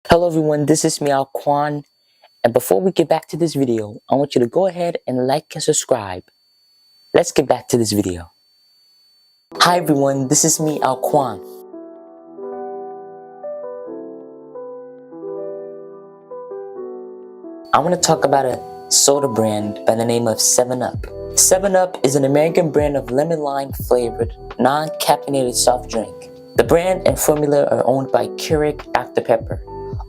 Hello everyone, this is me Alquan, and before we get back to this video, I want you to go ahead and like and subscribe. Let's get back to this video. Hi everyone, this is me Alquan. I want to talk about a soda brand by the name of 7-Up. 7-Up is an American brand of lemon lime flavored, non-caffeinated soft drink. The brand and formula are owned by Keurig Dr. Pepper.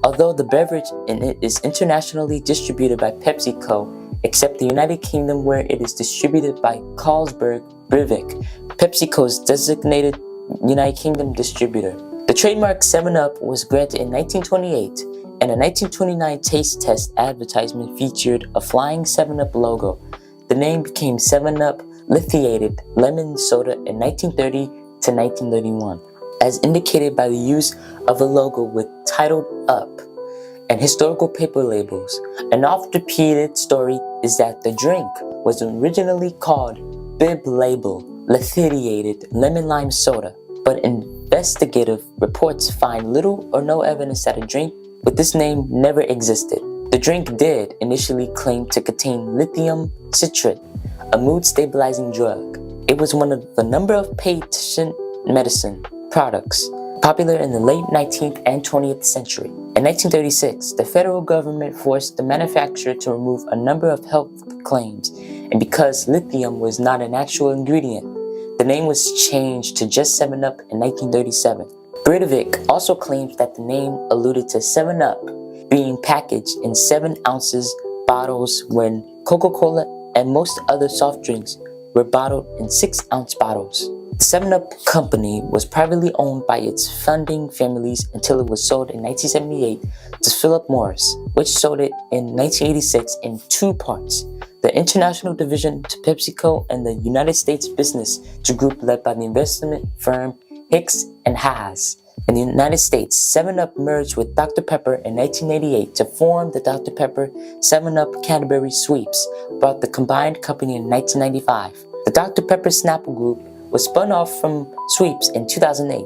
Although the beverage in it is internationally distributed by PepsiCo, except the United Kingdom where it is distributed by Carlsberg Breivik, PepsiCo's designated United Kingdom distributor. The trademark 7-Up was granted in 1928, and a 1929 taste test advertisement featured a flying 7-Up logo. The name became 7-Up Lithiated Lemon Soda in 1930 to 1931. As indicated by the use of a logo with titled Up and historical paper labels. An oft-repeated story is that the drink was originally called Bib Label Lithiated Lemon Lime Soda, but investigative reports find little or no evidence that a drink with this name never existed. The drink did initially claim to contain lithium citrate, a mood-stabilizing drug. It was one of a number of patent medicine products popular in the late 19th and 20th century. In 1936, the federal government forced the manufacturer to remove a number of health claims, and because lithium was not an actual ingredient, the name was changed to just 7-Up in 1937. Breivik also claims that the name alluded to 7-Up being packaged in 7 ounces bottles when Coca-Cola and most other soft drinks were bottled in 6-ounce bottles. The 7-Up company was privately owned by its founding families until it was sold in 1978 to Philip Morris, which sold it in 1986 in 2 parts: the international division to PepsiCo and the United States business to group led by the investment firm Hicks and Haas. In the United States, 7-Up merged with Dr. Pepper in 1988 to form the Dr. Pepper 7-Up Canterbury Sweeps, bought the combined company in 1995. The Dr. Pepper Snapple Group was spun off from Sweeps in 2008.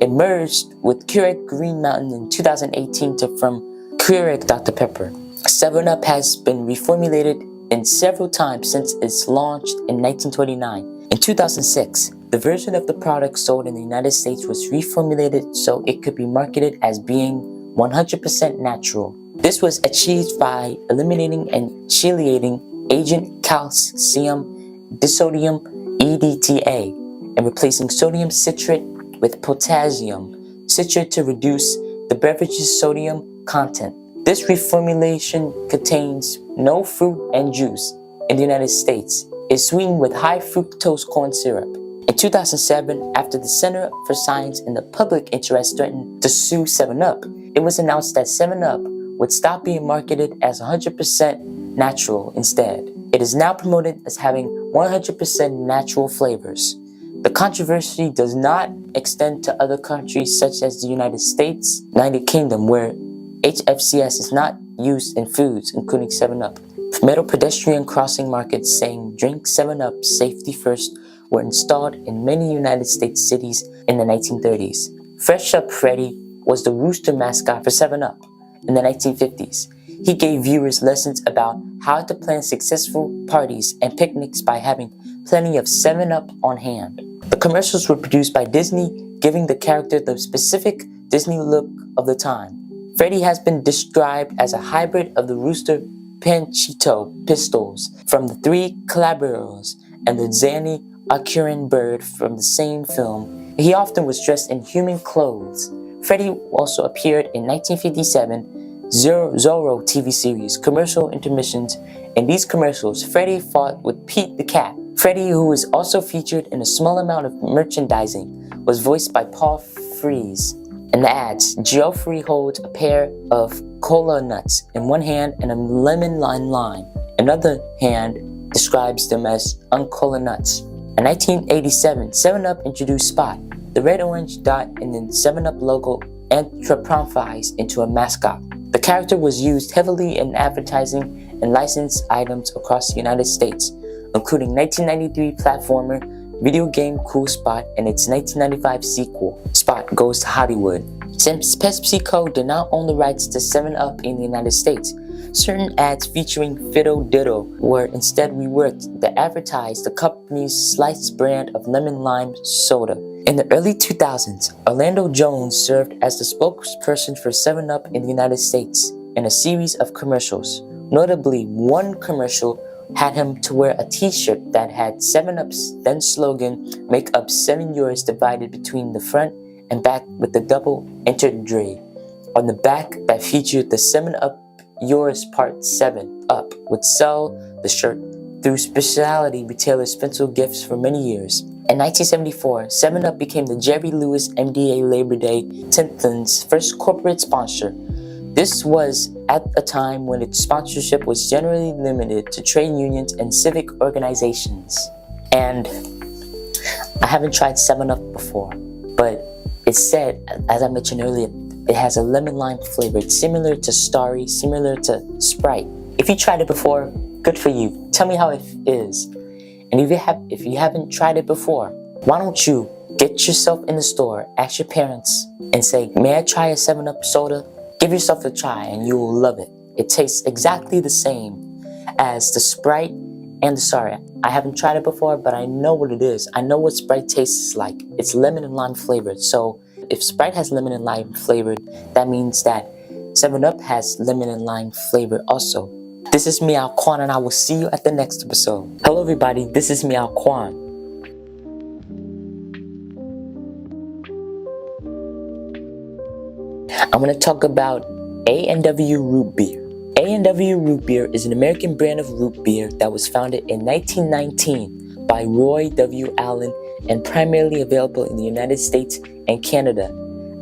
It merged with Keurig Green Mountain in 2018 to form Keurig Dr. Pepper. 7-Up has been reformulated in several times since its launch in 1929. In 2006, the version of the product sold in the United States was reformulated so it could be marketed as being 100% natural. This was achieved by eliminating and chelating agent calcium disodium EDTA and replacing sodium citrate with potassium citrate to reduce the beverage's sodium content. This reformulation contains no fruit and juice in the United States. It's sweetened with high fructose corn syrup. In 2007, after the Center for Science and the Public Interest threatened to sue 7-Up, it was announced that 7-Up would stop being marketed as 100% natural instead. It is now promoted as having 100% natural flavors. The controversy does not extend to other countries such as the United States, United Kingdom, where HFCS is not used in foods, including 7-Up. Metal pedestrian crossing markets saying drink 7-Up safety first were installed in many United States cities in the 1930s. Fresh Up Freddy was the rooster mascot for 7-Up in the 1950s. He gave viewers lessons about how to plan successful parties and picnics by having plenty of 7-Up on hand. The commercials were produced by Disney, giving the character the specific Disney look of the time. Freddy has been described as a hybrid of the rooster Panchito Pistols from the Three Collaborators and the Zanny Alquan bird from the same film. He often was dressed in human clothes. Freddy also appeared in 1957 Zorro TV series commercial intermissions. In these commercials, Freddy fought with Pete the Cat. Freddy, who was also featured in a small amount of merchandising, was voiced by Paul Frees. In the ads, Geoffrey holds a pair of cola nuts in one hand and a lemon lime. Another hand describes them as uncola nuts. In 1987, 7-Up introduced Spot, the red-orange dot in the 7-Up logo anthropomorphized into a mascot. The character was used heavily in advertising and licensed items across the United States, including 1993 platformer video game Cool Spot and its 1995 sequel, Spot Goes to Hollywood. Since PepsiCo did not own the rights to 7-Up in the United States, certain ads featuring Fiddle Diddle were instead reworked that advertised the company's sliced brand of lemon lime soda. In the early 2000s, Orlando Jones served as the spokesperson for 7-Up in the United States in a series of commercials. Notably, one commercial had him to wear a t-shirt that had 7-Up's then slogan, "Make up 7 yours," divided between the front and back with the double entendre. On the back that featured the 7-Up Yours Part 7 Up would sell the shirt through specialty retailer Spencer Gifts for many years. In 1974, 7-Up became the Jerry Lewis MDA Labor Day 10th's first corporate sponsor. This was at a time when its sponsorship was generally limited to trade unions and civic organizations. And I haven't tried 7-Up before, but it's said, as I mentioned earlier, it has a lemon lime flavor. It's similar to Starry, similar to Sprite. If you tried it before, good for you. Tell me how it is. And if you haven't tried it before, why don't you get yourself in the store, ask your parents, and say, "May I try a 7-Up soda?" Give yourself a try and you will love it. It tastes exactly the same as the Sprite and the Starry. I haven't tried it before, but I know what it is. I know what Sprite tastes like. It's lemon and lime flavored. So if Sprite has lemon and lime flavored, that means that 7-Up has lemon and lime flavor also. This is me, Alquan, and I will see you at the next episode. Hello everybody, this is me, Alquan. I'm going to talk about A&W Root Beer. A&W Root Beer is an American brand of root beer that was founded in 1919 by Roy W. Allen and primarily available in the United States and Canada.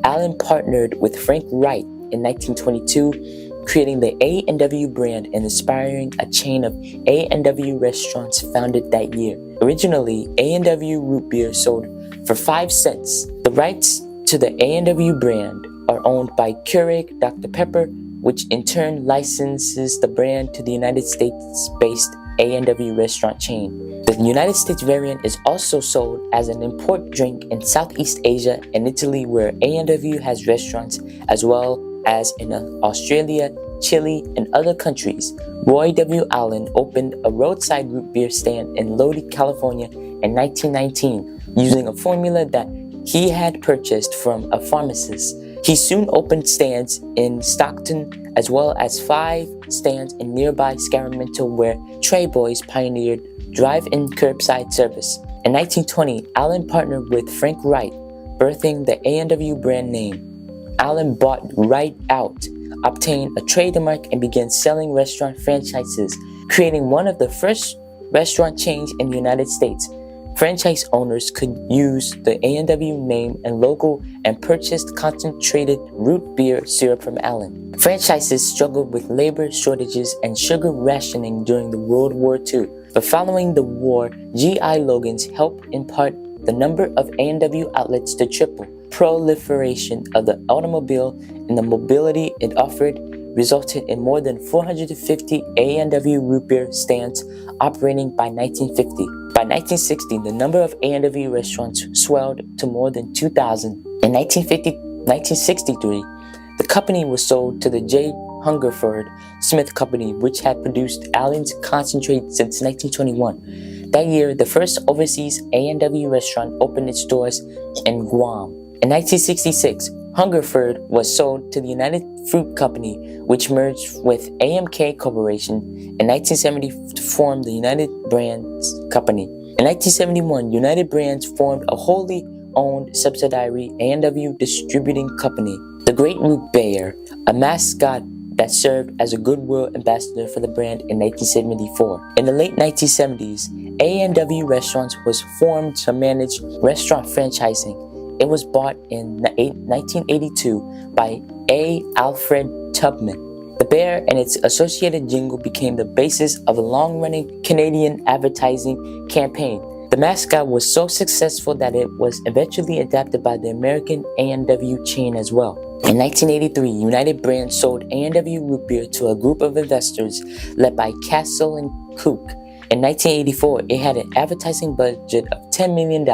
Allen partnered with Frank Wright in 1922, creating the A&W brand and inspiring a chain of A&W restaurants founded that year. Originally, A&W Root Beer sold for 5 cents. The rights to the A&W brand are owned by Keurig Dr. Pepper, which in turn licenses the brand to the United States-based A&W restaurant chain. The United States variant is also sold as an import drink in Southeast Asia and Italy, where A&W has restaurants, as well as in Australia, Chile, and other countries. Roy W. Allen opened a roadside root beer stand in Lodi, California in 1919, using a formula that he had purchased from a pharmacist. He soon opened stands in Stockton, as well as 5 stands in nearby Sacramento, where Trey Boys pioneered drive-in curbside service. In 1920, Allen partnered with Frank Wright, birthing the A&W brand name. Allen bought Wright out, obtained a trademark, and began selling restaurant franchises, creating one of the first restaurant chains in the United States. Franchise owners could use the A&W name and logo and purchased concentrated root beer syrup from Allen. Franchises struggled with labor shortages and sugar rationing during the World War II, but following the war, GI Logans helped impart the number of A&W outlets to triple. Proliferation of the automobile and the mobility it offered resulted in more than 450 A&W root beer stands operating by 1950. By 1960, the number of A&W restaurants swelled to more than 2,000. In 1963, the company was sold to the J. Hungerford Smith Company, which had produced Allen's concentrate since 1921. That year, the first overseas A&W restaurant opened its doors in Guam. In 1966, Hungerford was sold to the United Fruit Company, which merged with AMK Corporation. In 1970, to form the United Brands Company. In 1971, United Brands formed a wholly owned subsidiary A&W distributing company. The Great Root Bear, a mascot that served as a goodwill ambassador for the brand in 1974. In the late 1970s, A&W Restaurants was formed to manage restaurant franchising. It was bought in 1982 by A. Alfred Tubman. The bear and its associated jingle became the basis of a long-running Canadian advertising campaign. The mascot was so successful that it was eventually adapted by the American A&W chain as well. In 1983, United Brands sold A&W Root Beer to a group of investors led by Castle and Cook. In 1984, it had an advertising budget of $10 million.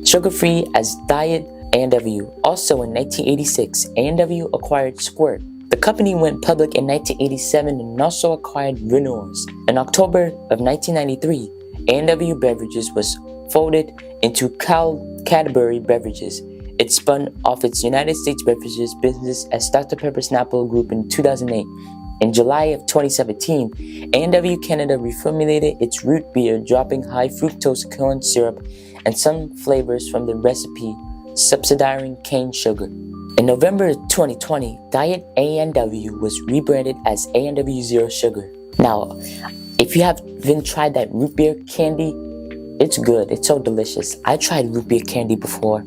Sugar-free as diet A&W. Also in 1986, A&W acquired Squirt. The company went public in 1987 and also acquired Renaults. In October of 1993, A&W Beverages was folded into Cadbury Beverages. It spun off its United States beverages business as Dr. Pepper Snapple Group in 2008. In July of 2017, A&W Canada reformulated its root beer, dropping high fructose corn syrup and some flavors from the recipe, subsidizing cane sugar. In November 2020, Diet A&W was rebranded as A&W Zero Sugar. Now, if you haven't tried that root beer candy, it's good. It's so delicious. I tried root beer candy before,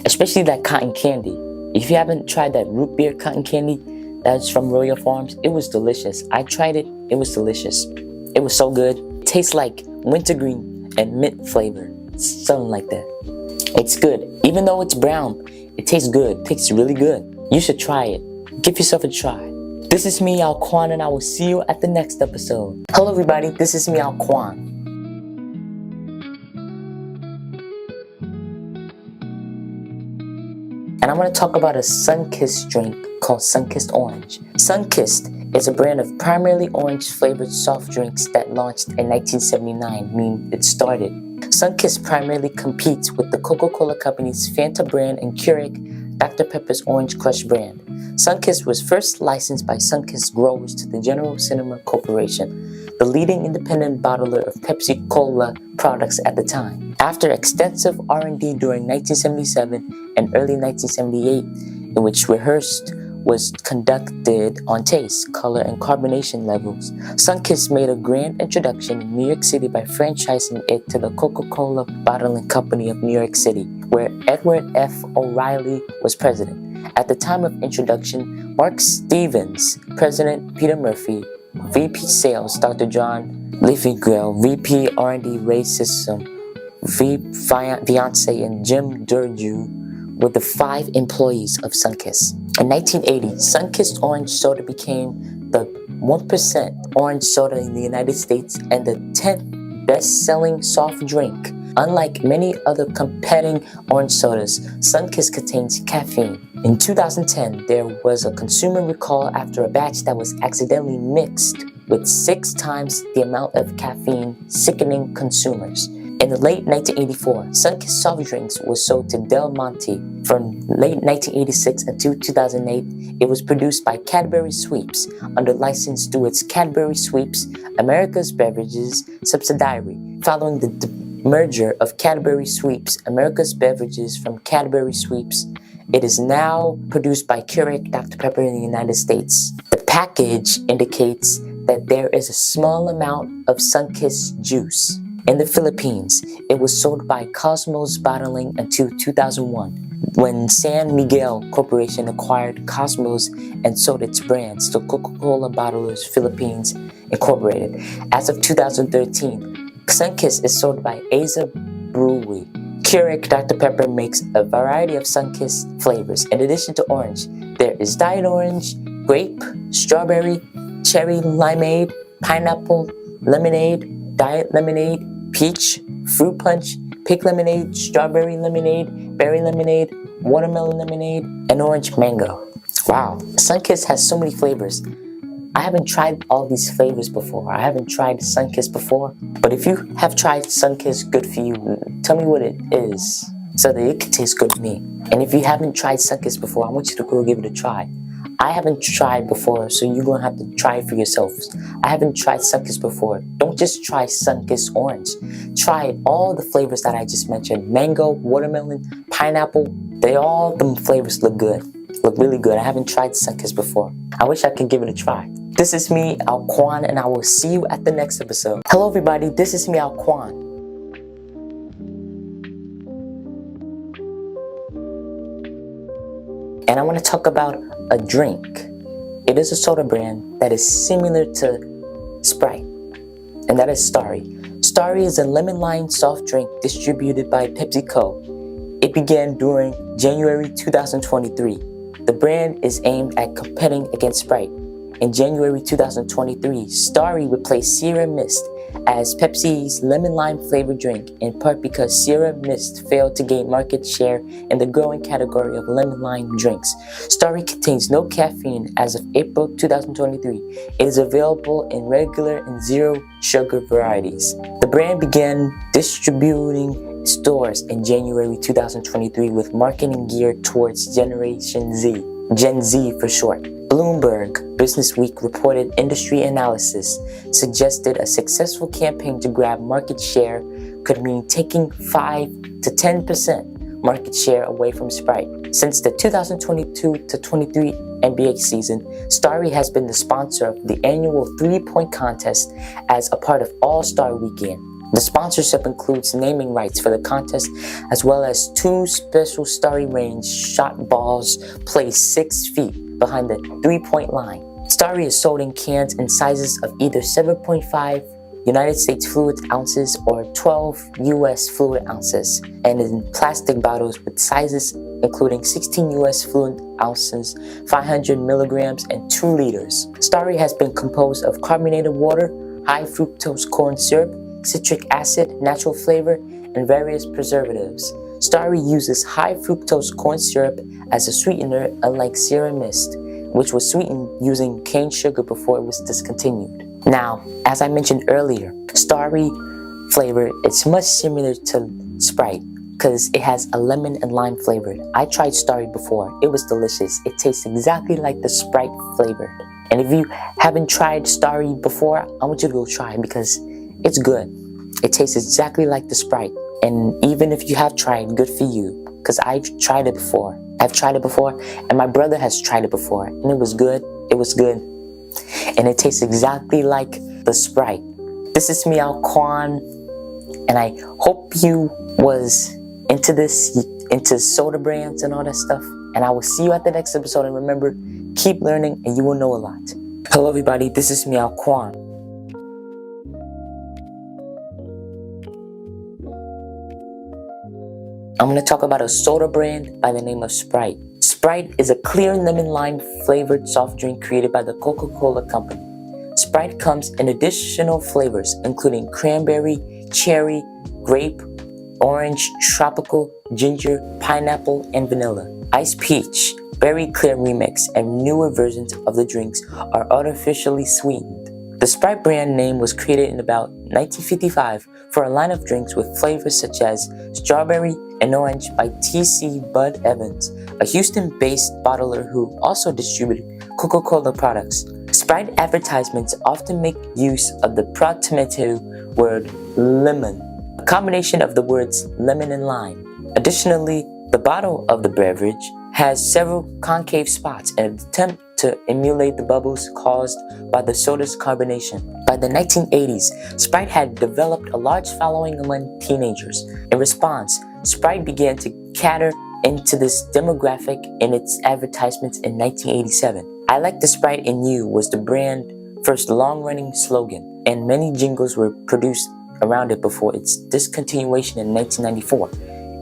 especially that cotton candy. If you haven't tried that root beer cotton candy that's from Royal Farms, it was delicious. I tried it. It was delicious. It was so good. It tastes like wintergreen and mint flavor. Something like that. It's good. Even though it's brown, it tastes good. It tastes really good. You should try it. Give yourself a try. This is me, Alquan, and I will see you at the next episode. Hello, everybody. This is me, Alquan. And I'm going to talk about a sun-kissed drink called Sun-Kissed Orange. Sun-Kissed is a brand of primarily orange-flavored soft drinks that launched in 1979, meaning it started. Sun-Kissed primarily competes with the Coca-Cola Company's Fanta brand and Keurig Dr. Pepper's Orange Crush brand. Sun-Kissed was first licensed by Sun-Kissed Growers to the General Cinema Corporation, the leading independent bottler of Pepsi Cola products at the time. After extensive R&D during 1977 and early 1978, in which rehearsed was conducted on taste, color, and carbonation levels, Sun-Kissed made a grand introduction in New York City by franchising it to the Coca-Cola Bottling Company of New York City, where Edward F. O'Reilly was president. At the time of introduction, Mark Stevens, President Peter Murphy, VP Sales Dr. John Leafy-Grill, VP R&D Ray Sissom, Fiance, and Jim Durju were the 5 employees of Sun-Kissed. In 1980, Sun-Kissed Orange Soda became the 1% orange soda in the United States and the 10th best-selling soft drink. Unlike many other competing orange sodas, Sun-Kissed contains caffeine. In 2010, there was a consumer recall after a batch that was accidentally mixed with 6 times the amount of caffeine, sickening consumers. In the late 1984, Sun-Kissed soft drinks was sold to Del Monte. From late 1986 until 2008, it was produced by Cadbury Sweeps under license to its Cadbury Sweeps, America's Beverages subsidiary. Following the merger of Cadbury Sweeps, America's Beverages from Cadbury Sweeps, it is now produced by Keurig Dr. Pepper in the United States. The package indicates that there is a small amount of Sun-Kissed juice. In the Philippines, it was sold by Cosmos Bottling until 2001, when San Miguel Corporation acquired Cosmos and sold its brands to Coca-Cola Bottlers Philippines Incorporated. As of 2013, Sun-Kissed is sold by Aza Brewery. Keurig Dr. Pepper makes a variety of Sun-Kissed flavors. In addition to orange, there is Diet Orange, Grape, Strawberry, Cherry Limeade, Pineapple, Lemonade, Diet Lemonade, Peach, Fruit Punch, Pink Lemonade, Strawberry Lemonade, Berry Lemonade, Watermelon Lemonade, and Orange Mango. Wow, Sun-Kissed has so many flavors. I haven't tried all these flavors before. I haven't tried Sun-Kissed before. But if you have tried Sun-Kissed, good for you. Tell me what it is so that it can taste good to me. And if you haven't tried Sun-Kissed before, I want you to go give it a try. I haven't tried before, so you're going to have to try it for yourselves. I haven't tried Sun-Kissed before. Don't just try Sun-Kissed Orange. Try all the flavors that I just mentioned. Mango, watermelon, pineapple. Them flavors look good. Look really good. I haven't tried Sun-Kissed before. I wish I could give it a try. This is me, Alquan, and I will see you at the next episode. Hello, everybody. This is me, Alquan. And I want to talk about a drink. It is a soda brand that is similar to Sprite, and that is Starry. Starry is a lemon lime soft drink distributed by PepsiCo. It began during January 2023. The brand is aimed at competing against Sprite. In January 2023, Starry replaced Sierra Mist as Pepsi's lemon lime flavored drink, in part because Sierra Mist failed to gain market share in the growing category of lemon lime drinks. Starry contains no caffeine as of April 2023. It is available in regular and zero sugar varieties. The brand began distributing stores in January 2023 with marketing geared towards Generation Z, Gen Z for short. Bloomberg Businessweek reported industry analysis suggested a successful campaign to grab market share could mean taking 5 to 10% market share away from Sprite. Since the 2022-23 NBA season, Starry has been the sponsor of the annual 3-point contest as a part of All-Star Weekend. The sponsorship includes naming rights for the contest as well as 2 special Starry range shot balls placed 6 feet behind the 3-point line. Starry is sold in cans in sizes of either 7.5 United States fluid ounces or 12 US fluid ounces, and in plastic bottles with sizes including 16 US fluid ounces, 500 milligrams, and 2 liters. Starry has been composed of carbonated water, high fructose corn syrup, citric acid, natural flavor, and various preservatives. Starry uses high fructose corn syrup as a sweetener, unlike Sierra Mist, which was sweetened using cane sugar before it was discontinued. Now, as I mentioned earlier, Starry flavor, it's much similar to Sprite because it has a lemon and lime flavored. I tried Starry before. It was delicious. It tastes exactly like the Sprite flavored. And if you haven't tried Starry before, I want you to go try it because it's good. It tastes exactly like the Sprite. And even if you have tried, good for you. Because I've tried it before. And my brother has tried it before. And it was good. It was good. And it tastes exactly like the Sprite. This is me, Alquan. And I hope you was into soda brands and all that stuff. And I will see you at the next episode. And remember, keep learning and you will know a lot. Hello everybody, this is me, Alquan. I'm going to talk about a soda brand by the name of Sprite. Sprite is a clear lemon lime flavored soft drink created by the Coca-Cola Company. Sprite comes in additional flavors including cranberry, cherry, grape, orange, tropical, ginger, pineapple, and vanilla. Iced peach, berry clear remix, and newer versions of the drinks are artificially sweetened. The Sprite brand name was created in about 1955 for a line of drinks with flavors such as strawberry and orange by T.C. Bud Evans, a Houston-based bottler who also distributed Coca-Cola products. Sprite advertisements often make use of the portmanteau word lemon, a combination of the words lemon and lime. Additionally, the bottle of the beverage has several concave spots in an attempt to emulate the bubbles caused by the soda's carbonation. By the 1980s, Sprite had developed a large following among teenagers. In response, Sprite began to cater into this demographic in its advertisements in 1987. "I like the Sprite in you" was the brand's first long-running slogan, and many jingles were produced around it before its discontinuation in 1994.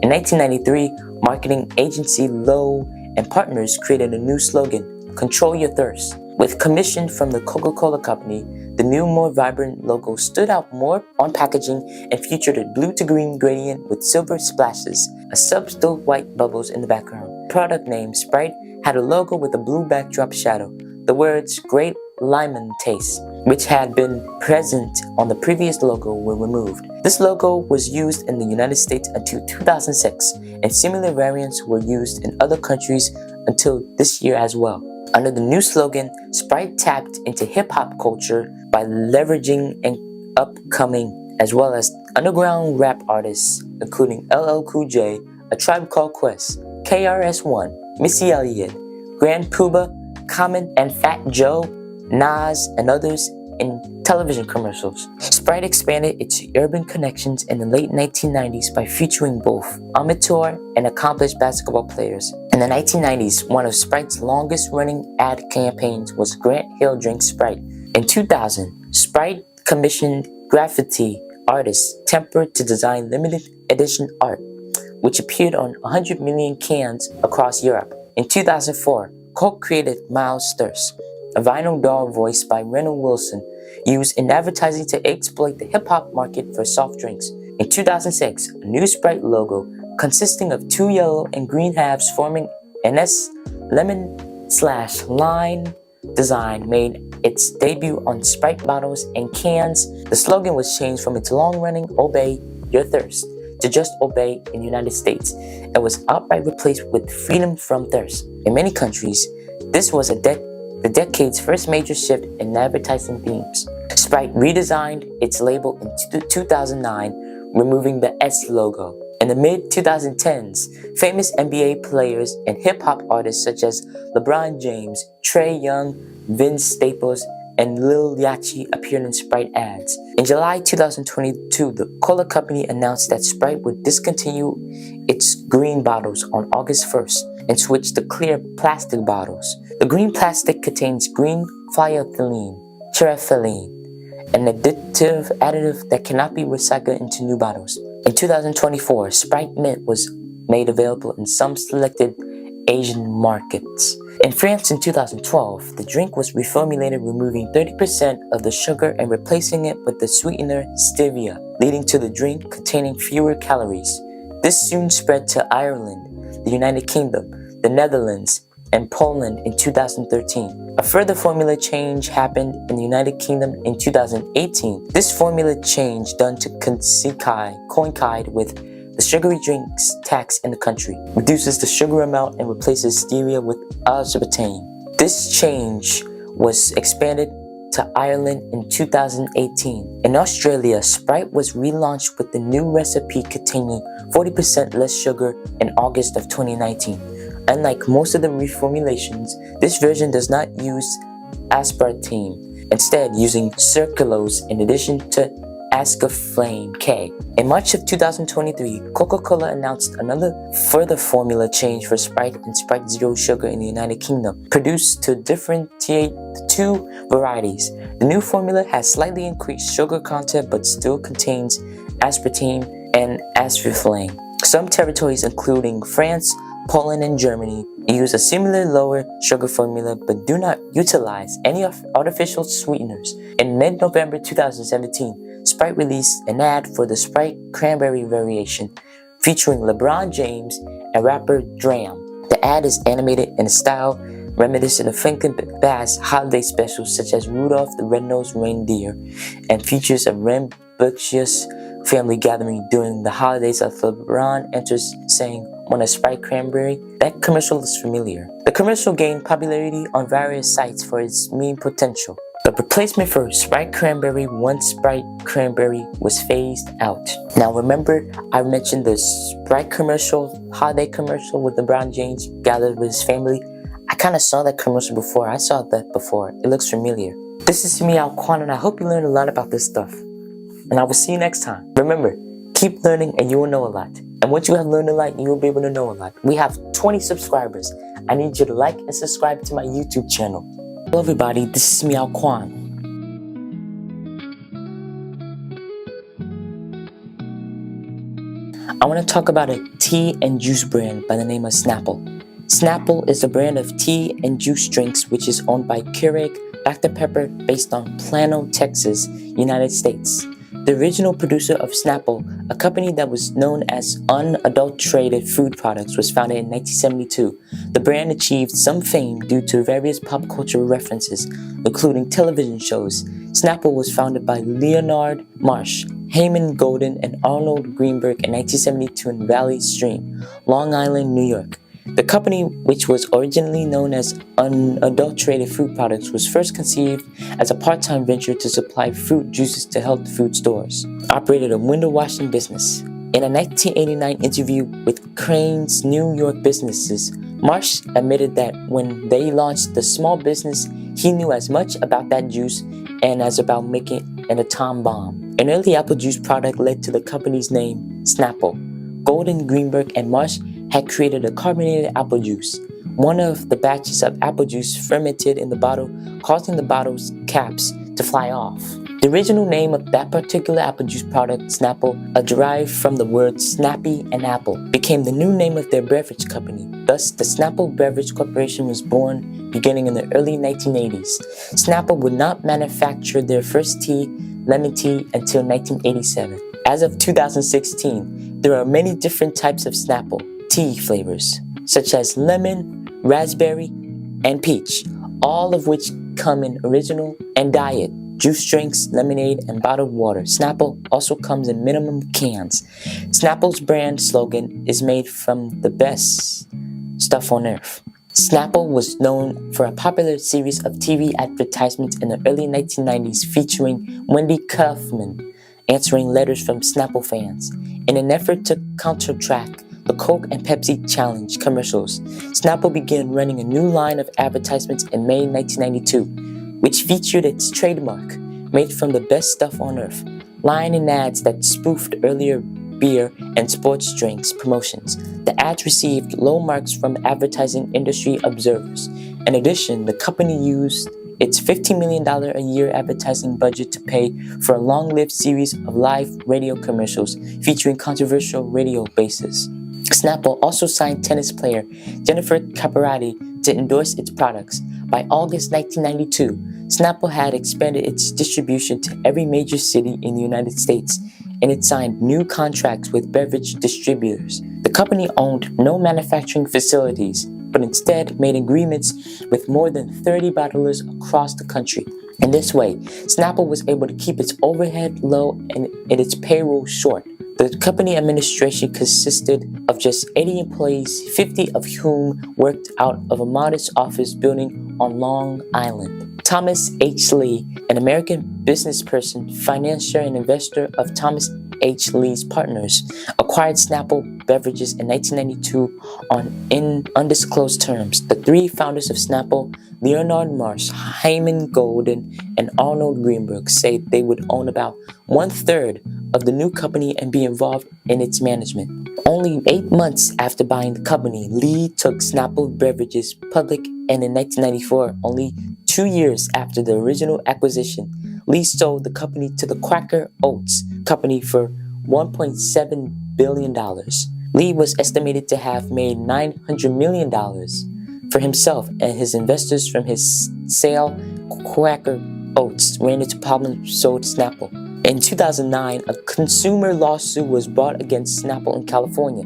In 1993, marketing agency Lowe and Partners created a new slogan, "Control Your Thirst." With commission from the Coca-Cola Company, the new, more vibrant logo stood out more on packaging and featured a blue to green gradient with silver splashes, a subtle white bubbles in the background. Product name Sprite had a logo with a blue backdrop shadow. The words "Great Lemon Taste," which had been present on the previous logo, were removed. This logo was used in the United States until 2006, and similar variants were used in other countries until this year as well. Under the new slogan, Sprite tapped into hip-hop culture by leveraging an upcoming as well as underground rap artists including LL Cool J, A Tribe Called Quest, KRS-One, Missy Elliott, Grand Puba, Common, and Fat Joe, Nas, and others in television commercials. Sprite expanded its urban connections in the late 1990s by featuring both amateur and accomplished basketball players. In the 1990s, one of Sprite's longest-running ad campaigns was Grant Hill Drink Sprite. In 2000, Sprite commissioned graffiti artist Temper to design limited edition art, which appeared on 100 million cans across Europe. In 2004, Coke created Miles Thirst, a vinyl doll voiced by Reynolds Wilson, used in advertising to exploit the hip-hop market for soft drinks. In 2006, a new Sprite logo consisting of two yellow and green halves forming an S lemon/lime design made its debut on Sprite bottles and cans. The slogan was changed from its long-running "Obey Your Thirst" to just "Obey" in the United States, and was outright replaced with "Freedom from Thirst." In many countries, this was the decade's first major shift in advertising themes. Sprite redesigned its label in 2009, removing the S logo. In the mid-2010s, famous NBA players and hip-hop artists such as LeBron James, Trey Young, Vince Staples, and Lil Yachty appeared in Sprite ads. In July 2022, the cola company announced that Sprite would discontinue its green bottles on August 1st and switch to clear plastic bottles. The green plastic contains green phthalate, terephthalate, an additive that cannot be recycled into new bottles. In 2024, Sprite Mint was made available in some selected Asian markets. In France in 2012, the drink was reformulated, removing 30% of the sugar and replacing it with the sweetener stevia, leading to the drink containing fewer calories. This soon spread to Ireland, the United Kingdom, the Netherlands, and Poland in 2013. A further formula change happened in the United Kingdom in 2018. This formula change done to coincide with the sugary drinks tax in the country, reduces the sugar amount and replaces stevia with aspartame. This change was expanded to Ireland in 2018. In Australia, Sprite was relaunched with the new recipe containing 40% less sugar in August of 2019. Unlike most of the reformulations, this version does not use aspartame, instead using sucralose in addition to aspartame K. In March of 2023, Coca-Cola announced another further formula change for Sprite and Sprite Zero Sugar in the United Kingdom, produced to differentiate the two varieties. The new formula has slightly increased sugar content but still contains aspartame and aspartame. Some territories, including France, Poland, and Germany, use a similar lower sugar formula but do not utilize any artificial sweeteners. In mid-November 2017, Sprite released an ad for the Sprite Cranberry variation featuring LeBron James and rapper Dram. The ad is animated in a style reminiscent of Franklin Bass holiday specials such as Rudolph the Red-Nosed Reindeer, and features a rambunctious family gathering during the holidays as LeBron enters saying, "Want a Sprite Cranberry?" That commercial is familiar. The commercial gained popularity on various sites for its meme potential. The replacement for Sprite Cranberry once Sprite Cranberry was phased out. Now remember I mentioned the Sprite commercial, holiday commercial with LeBron James gathered with his family? I kind of saw that commercial before. I saw that before. It looks familiar. This is me, Alquan, and I hope you learned a lot about this stuff. And I will see you next time. Remember, keep learning and you will know a lot. And once you have learned a lot, you will be able to know a lot. We have 20 subscribers. I need you to like and subscribe to my YouTube channel. Hello everybody, this is me, Alquan. I want to talk about a tea and juice brand by the name of Snapple. Snapple is a brand of tea and juice drinks which is owned by Keurig Dr. Pepper based on Plano, Texas, United States. The original producer of Snapple, a company that was known as Unadulterated Food Products, was founded in 1972. The brand achieved some fame due to various pop culture references, including television shows. Snapple was founded by Leonard Marsh, Hyman Golden, and Arnold Greenberg in 1972 in Valley Stream, Long Island, New York. The company, which was originally known as Unadulterated Food Products, was first conceived as a part-time venture to supply fruit juices to health food stores, operated a window washing business. In a 1989 interview with Crane's New York Businesses, Marsh admitted that when they launched the small business, he knew as much about that juice and as about making an atom bomb. An early apple juice product led to the company's name, Snapple. Golden, Greenberg, and Marsh had created a carbonated apple juice. One of the batches of apple juice fermented in the bottle, causing the bottle's caps to fly off. The original name of that particular apple juice product, Snapple, derived from the words snappy and apple, became the new name of their beverage company. Thus, the Snapple Beverage Corporation was born beginning in the early 1980s. Snapple would not manufacture their first tea, lemon tea, until 1987. As of 2016, there are many different types of Snapple tea flavors, such as lemon, raspberry, and peach, all of which come in original and diet, juice drinks, lemonade, and bottled water. Snapple also comes in minimum cans. Snapple's brand slogan is made from the best stuff on earth. Snapple was known for a popular series of TV advertisements in the early 1990s featuring Wendy Kaufman answering letters from Snapple fans. In an effort to counteract the Coke and Pepsi Challenge commercials, Snapple began running a new line of advertisements in May 1992, which featured its trademark, made from the best stuff on earth, line in ads that spoofed earlier beer and sports drinks promotions. The ads received low marks from advertising industry observers. In addition, the company used its $15 million a year advertising budget to pay for a long-lived series of live radio commercials featuring controversial radio bases. Snapple also signed tennis player Jennifer Capriati to endorse its products. By August 1992, Snapple had expanded its distribution to every major city in the United States, and it signed new contracts with beverage distributors. The company owned no manufacturing facilities, but instead made agreements with more than 30 bottlers across the country. In this way, Snapple was able to keep its overhead low and its payroll short. The company administration consisted of just 80 employees, 50 of whom worked out of a modest office building on Long Island. Thomas H. Lee, an American businessperson, financier, and investor of Thomas H. Lee's Partners, acquired Snapple Beverages in 1992 in undisclosed terms. The three founders of Snapple, Leonard Marsh, Hyman Golden, and Arnold Greenberg, say they would own about 1/3 of the new company and be involved in its management. Only 8 months after buying the company, Lee took Snapple Beverages public, and in 1994, only 2 years after the original acquisition, Lee sold the company to the Quaker Oats Company for $1.7 billion. Lee was estimated to have made $900 million for himself and his investors from his sale. Quaker Oats ran into problems, sold Snapple. In 2009, a consumer lawsuit was brought against Snapple in California.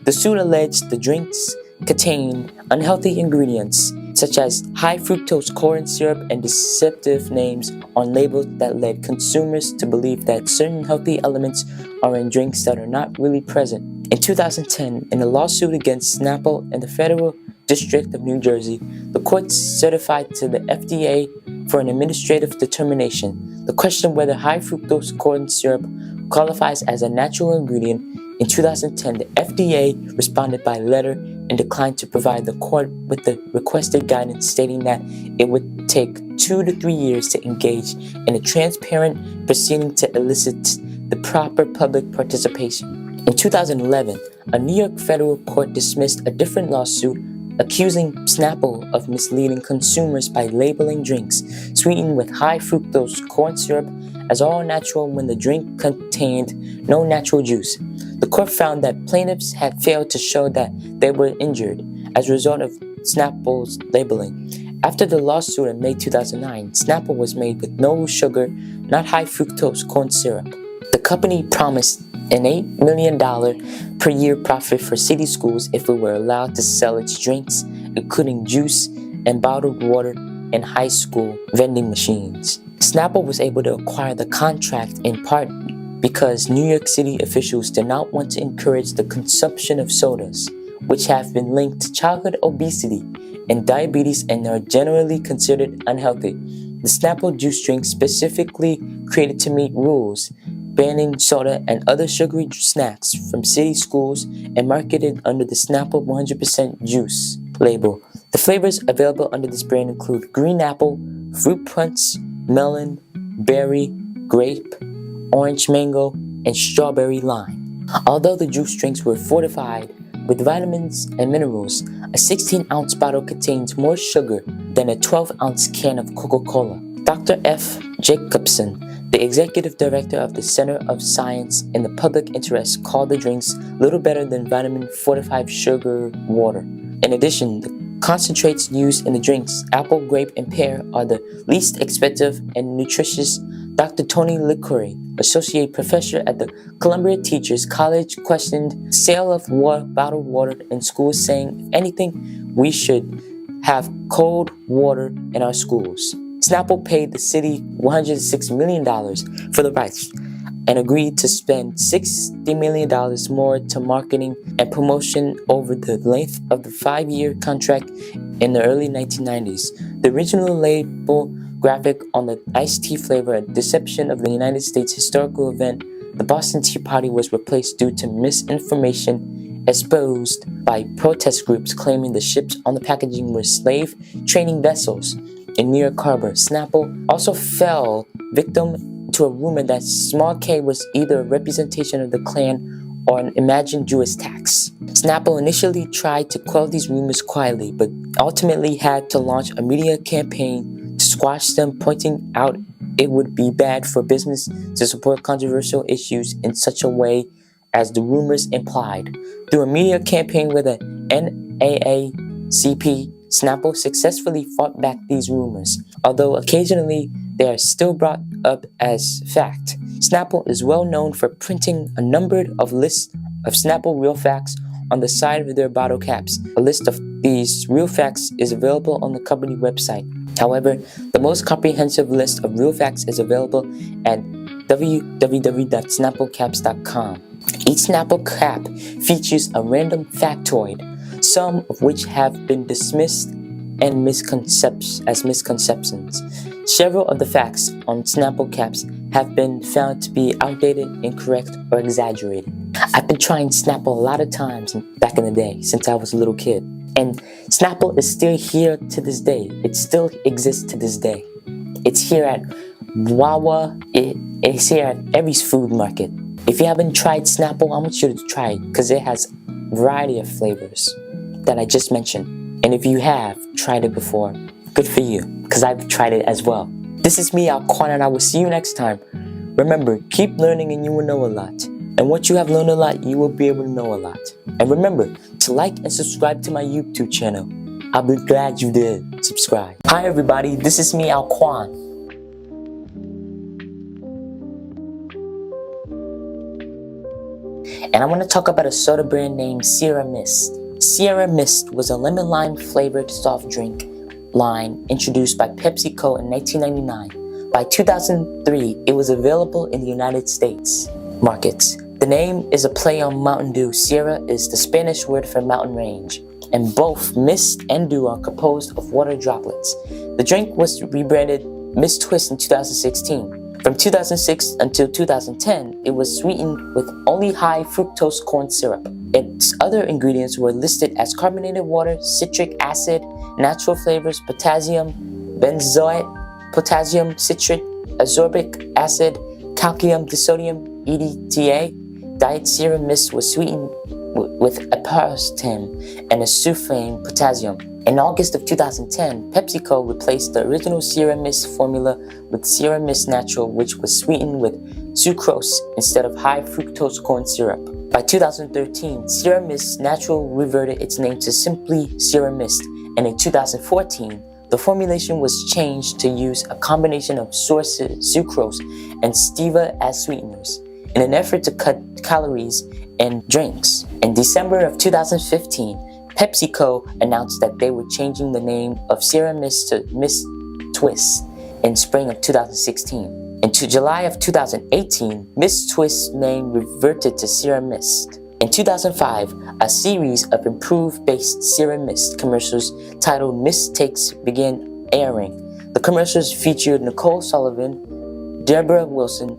The suit alleged the drinks contained unhealthy ingredients such as high fructose corn syrup and deceptive names on labels that led consumers to believe that certain healthy elements are in drinks that are not really present. In 2010, in a lawsuit against Snapple in the Federal District of New Jersey, the court certified to the FDA for an administrative determination. The question whether high fructose corn syrup qualifies as a natural ingredient. In 2010, the FDA responded by letter and declined to provide the court with the requested guidance, stating that it would take 2 to 3 years to engage in a transparent proceeding to elicit the proper public participation. In 2011, a New York federal court dismissed a different lawsuit accusing Snapple of misleading consumers by labeling drinks sweetened with high fructose corn syrup as all natural when the drink contained no natural juice. The court found that plaintiffs had failed to show that they were injured as a result of Snapple's labeling. After the lawsuit in May 2009, Snapple was made with no sugar, not high fructose corn syrup. The company promised an $8 million per year profit for city schools if it were allowed to sell its drinks, including juice and bottled water, in high school vending machines. Snapple was able to acquire the contract in part because New York City officials did not want to encourage the consumption of sodas, which have been linked to childhood obesity and diabetes and are generally considered unhealthy. The Snapple juice drink specifically created to meet rules banning soda and other sugary snacks from city schools and marketed under the Snapple 100% juice label. The flavors available under this brand include green apple, fruit punch, melon, berry, grape, orange mango, and strawberry lime. Although the juice drinks were fortified with vitamins and minerals, a 16-ounce bottle contains more sugar than a 12-ounce can of Coca-Cola. Dr. F. Jacobson, the executive director of the Center of Science in the Public Interest, called the drinks little better than vitamin-fortified sugar water. In addition, the concentrates used in the drinks, apple, grape, and pear, are the least expensive and nutritious. Dr. Tony Licori, associate professor at the Columbia Teachers College, questioned sale of bottled water in schools, saying, if anything, we should have cold water in our schools. Snapple paid the city $106 million for the rights and agreed to spend $60 million more to marketing and promotion over the length of the 5-year contract in the early 1990s. The original label graphic on the iced tea flavor, a deception of the United States historical event, the Boston Tea Party, was replaced due to misinformation exposed by protest groups claiming the ships on the packaging were slave training vessels in New York Harbor. Snapple also fell victim to a rumor that small K was either a representation of the Klan or an imagined Jewish tax. Snapple initially tried to quell these rumors quietly, but ultimately had to launch a media campaign to squash them, pointing out it would be bad for business to support controversial issues in such a way as the rumors implied. Through a media campaign with the NAACP, Snapple successfully fought back these rumors, although occasionally they are still brought up as fact. Snapple is well known for printing a number of lists of Snapple real facts on the side of their bottle caps. A list of these real facts is available on the company website. However, the most comprehensive list of real facts is available at www.snapplecaps.com. Each Snapple cap features a random factoid, some of which have been dismissed and as misconceptions. Several of the facts on Snapple caps have been found to be outdated, incorrect, or exaggerated. I've been trying Snapple a lot of times back in the day, since I was a little kid. And Snapple is still here to this day. It still exists to this day. It's here at Wawa. It's here at every food market. If you haven't tried Snapple, I want you to try it because it has a variety of flavors that I just mentioned. And if you have tried it before, good for you, because I've tried it as well. This is me, Alquan, and I will see you next time. Remember, keep learning and you will know a lot. And once you have learned a lot, you will be able to know a lot. And remember to like and subscribe to my YouTube channel. I'll be glad you did subscribe. Hi everybody, this is me, Alquan. And I want to talk about a soda brand named Sierra Mist. Sierra Mist was a lemon lime flavored soft drink line introduced by PepsiCo in 1999. By 2003, it was available in the United States markets. The name is a play on Mountain Dew. Sierra is the Spanish word for mountain range, and both Mist and Dew are composed of water droplets. The drink was rebranded Mist Twist in 2016. From 2006 until 2010, it was sweetened with only high fructose corn syrup. Its other ingredients were listed as carbonated water, citric acid, natural flavors, potassium, benzoate, potassium citrate, ascorbic acid, calcium disodium, EDTA. Diet Sierra Mist was sweetened with aspartame and aspartame potassium. In August of 2010, PepsiCo replaced the original Sierra Mist formula with Sierra Mist Natural, which was sweetened with sucrose instead of high fructose corn syrup. By 2013, Sierra Mist Natural reverted its name to simply Sierra Mist, and in 2014, the formulation was changed to use a combination of sucrose and stevia as sweeteners in an effort to cut calories in drinks. In December of 2015, PepsiCo announced that they were changing the name of Sierra Mist to Mist Twist in spring of 2016. In July of 2018, Mist Twist's name reverted to Sierra Mist. In 2005, a series of improved-based Sierra Mist commercials titled Mistakes began airing. The commercials featured Nicole Sullivan, Deborah Wilson,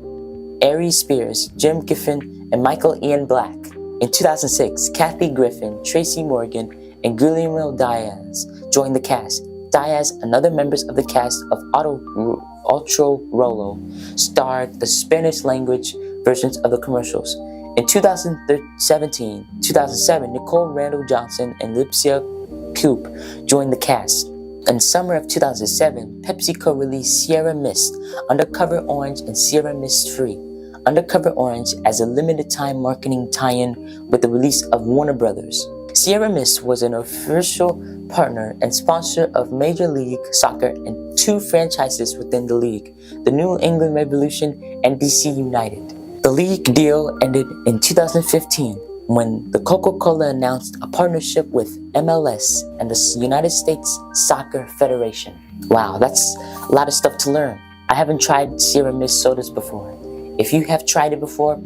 Aries Spears, Jim Giffen, and Michael Ian Black. In 2006, Kathy Griffin, Tracy Morgan, and Guillermo Diaz joined the cast. Diaz and other members of the cast of Otro Rollo starred the Spanish-language versions of the commercials. In 2007, Nicole Randall Johnson and Lipsia Coop joined the cast. In summer of 2007, PepsiCo released Sierra Mist, Undercover Orange, and Sierra Mist Free. Undercover Orange as a limited-time marketing tie-in with the release of Warner Brothers. Sierra Mist was an official partner and sponsor of Major League Soccer and two franchises within the league, the New England Revolution and DC United. The league deal ended in 2015 when the Coca-Cola announced a partnership with MLS and the United States Soccer Federation. Wow, that's a lot of stuff to learn. I haven't tried Sierra Mist sodas before. If you have tried it before,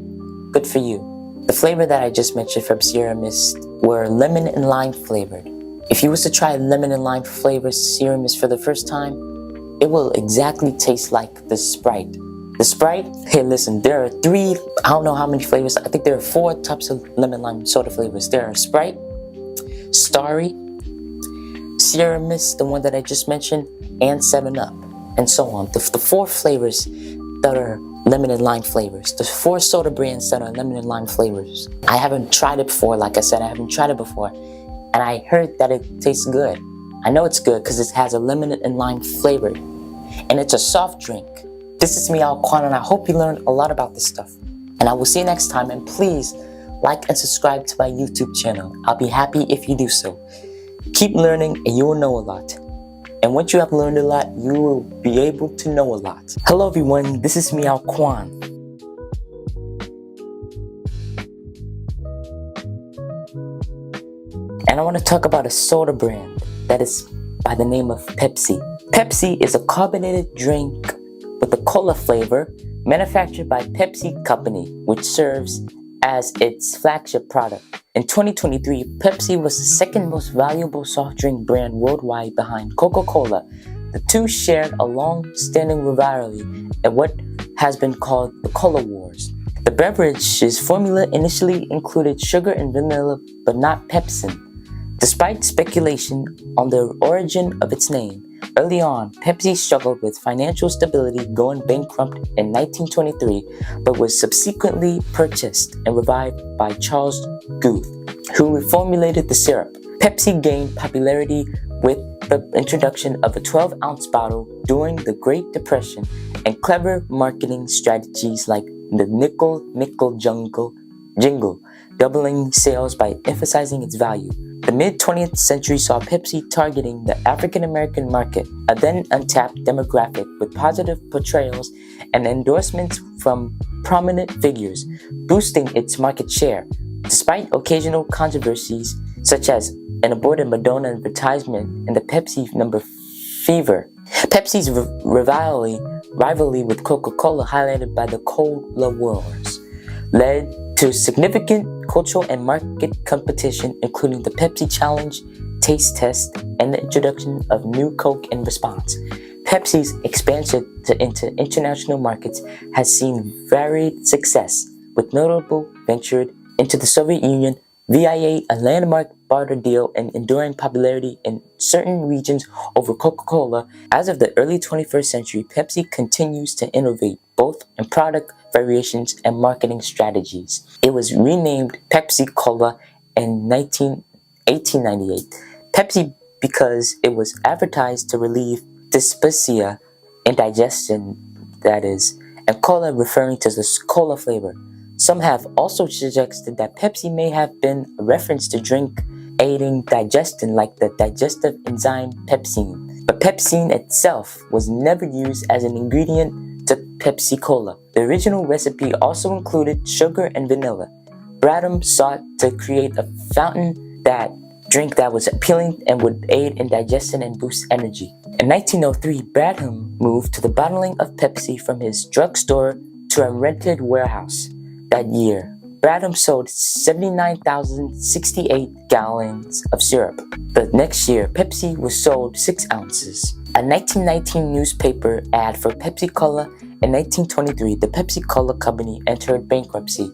good for you. The flavor that I just mentioned from Sierra Mist were lemon and lime flavored. If you was to try lemon and lime flavored Sierra Mist for the first time, it will exactly taste like the Sprite. The Sprite, hey listen, there are three, I don't know how many flavors, I think there are 4 types of lemon lime soda flavors. There are Sprite, Starry, Sierra Mist, the one that I just mentioned, and 7-Up, and so on. The 4 flavors that are lemon and lime flavors. The 4 soda brands that are lemon and lime flavors. I haven't tried it before, like I said, I haven't tried it before. And I heard that it tastes good. I know it's good because it has a lemon and lime flavor. And it's a soft drink. This is me, Alquan, and I hope you learned a lot about this stuff. And I will see you next time, and please like and subscribe to my YouTube channel. I'll be happy if you do so. Keep learning and you will know a lot. And once you have learned a lot, you will be able to know a lot. Hello everyone, this is me, Alquan. And I want to talk about a soda brand that is by the name of Pepsi. Pepsi is a carbonated drink with a cola flavor manufactured by Pepsi Company, which serves as its flagship product. In 2023, Pepsi was the second most valuable soft drink brand worldwide behind Coca-Cola. The two shared a long-standing rivalry in what has been called the Cola Wars. The beverage's formula initially included sugar and vanilla, but not pepsin. Despite speculation on the origin of its name, early on, Pepsi struggled with financial stability, going bankrupt in 1923, but was subsequently purchased and revived by Charles Guth, who reformulated the syrup. Pepsi gained popularity with the introduction of a 12-ounce bottle during the Great Depression and clever marketing strategies like the nickel jingle, doubling sales by emphasizing its value. The mid-20th century saw Pepsi targeting the African-American market, a then untapped demographic, with positive portrayals and endorsements from prominent figures, boosting its market share. Despite occasional controversies, such as an aborted Madonna advertisement and the Pepsi number fever, Pepsi's rivalry with Coca-Cola, highlighted by the Cola Wars, led to significant cultural and market competition, including the Pepsi Challenge, Taste Test, and the introduction of new Coke in response. Pepsi's expansion into international markets has seen varied success, with notable ventured into the Soviet Union via a landmark barter deal and enduring popularity in certain regions over Coca-Cola. As of the early 21st century, Pepsi continues to innovate both in product variations and marketing strategies. It was renamed Pepsi Cola in 1898. Pepsi because it was advertised to relieve dyspepsia, indigestion, that is, and cola referring to the cola flavor. Some have also suggested that Pepsi may have been a reference to drink aiding digestion like the digestive enzyme pepsine. But pepsine itself was never used as an ingredient to Pepsi Cola. The original recipe also included sugar and vanilla. Bradham sought to create a fountain drink that was appealing and would aid in digestion and boost energy. In 1903, Bradham moved to the bottling of Pepsi from his drugstore to a rented warehouse. That year, Bradham sold 79,068 gallons of syrup. The next year, Pepsi was sold 6 ounces. A 1919 newspaper ad for Pepsi Cola. In 1923, the Pepsi Cola Company entered bankruptcy,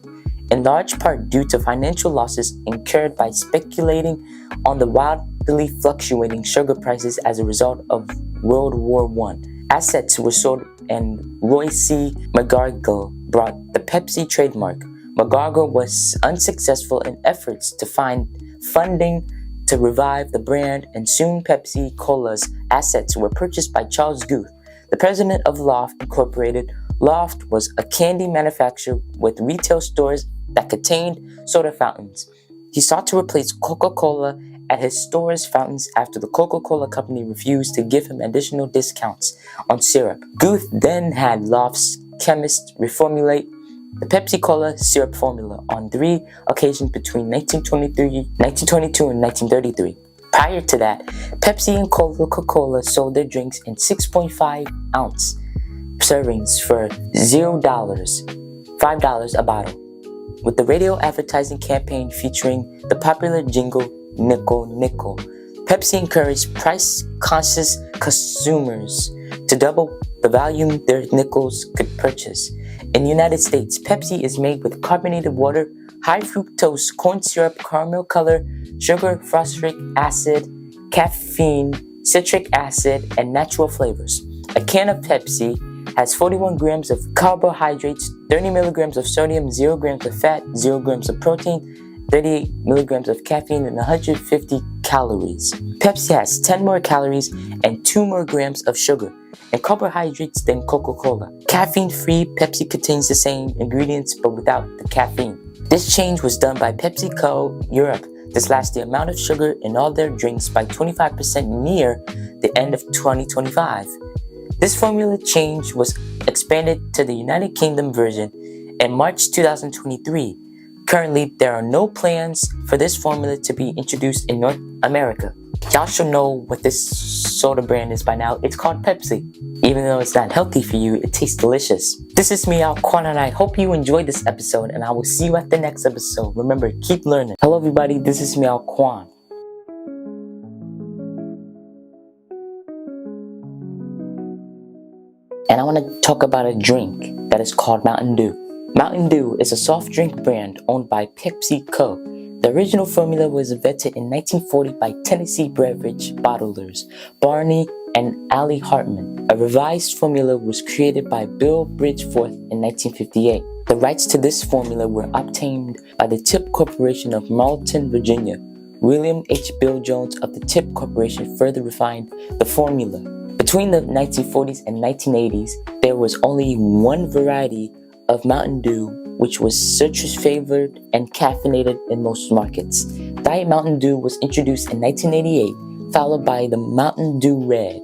in large part due to financial losses incurred by speculating on the wildly fluctuating sugar prices as a result of World War I. Assets were sold and Roy C. McGargle bought the Pepsi trademark. McGargle was unsuccessful in efforts to find funding to revive the brand, and soon Pepsi Cola's assets were purchased by Charles Guth, the president of Loft Incorporated. Loft was a candy manufacturer with retail stores that contained soda fountains. he sought to replace Coca-Cola at his store's fountains after the Coca-Cola company refused to give him additional discounts on syrup. Guth then had Loft's chemists reformulate the Pepsi-Cola syrup formula on 3 occasions between 1922 and 1933. Prior to that, Pepsi and Coca-Cola sold their drinks in 6.5-ounce servings for $0, $5 a bottle, with the radio advertising campaign featuring the popular jingle Nickel Nickel. Pepsi encouraged price-conscious consumers to double the volume their nickels could purchase. In the United States, Pepsi is made with carbonated water, high fructose corn syrup, caramel color, sugar, phosphoric acid, caffeine, citric acid, and natural flavors. A can of Pepsi has 41 grams of carbohydrates, 30 milligrams of sodium, 0 grams of fat, 0 grams of protein, 38 milligrams of caffeine, and 150 calories. Pepsi has 10 more calories and 2 more grams of sugar and carbohydrates than Coca-Cola. Caffeine-free Pepsi contains the same ingredients but without the caffeine. This change was done by PepsiCo Europe to slash the amount of sugar in all their drinks by 25% near the end of 2025. This formula change was expanded to the United Kingdom version in March 2023. Currently, there are no plans for this formula to be introduced in North America. Y'all should know what this soda brand is by now. It's called Pepsi. Even though it's not healthy for you, it tastes delicious. This is me, Alquan, and I hope you enjoyed this episode, and I will see you at the next episode. Remember, keep learning. Hello everybody, this is me, Alquan. And I want to talk about a drink that is called Mountain Dew. Mountain Dew is a soft drink brand owned by PepsiCo. The original formula was invented in 1940 by Tennessee beverage bottlers Barney and Allie Hartman. A revised formula was created by Bill Bridgeforth in 1958. The rights to this formula were obtained by the Tip Corporation of Marlton, Virginia. William H. Bill Jones of the Tip Corporation further refined the formula. Between the 1940s and 1980s, there was only one variety of Mountain Dew, which was citrus-flavored and caffeinated in most markets. Diet Mountain Dew was introduced in 1988, followed by the Mountain Dew Red,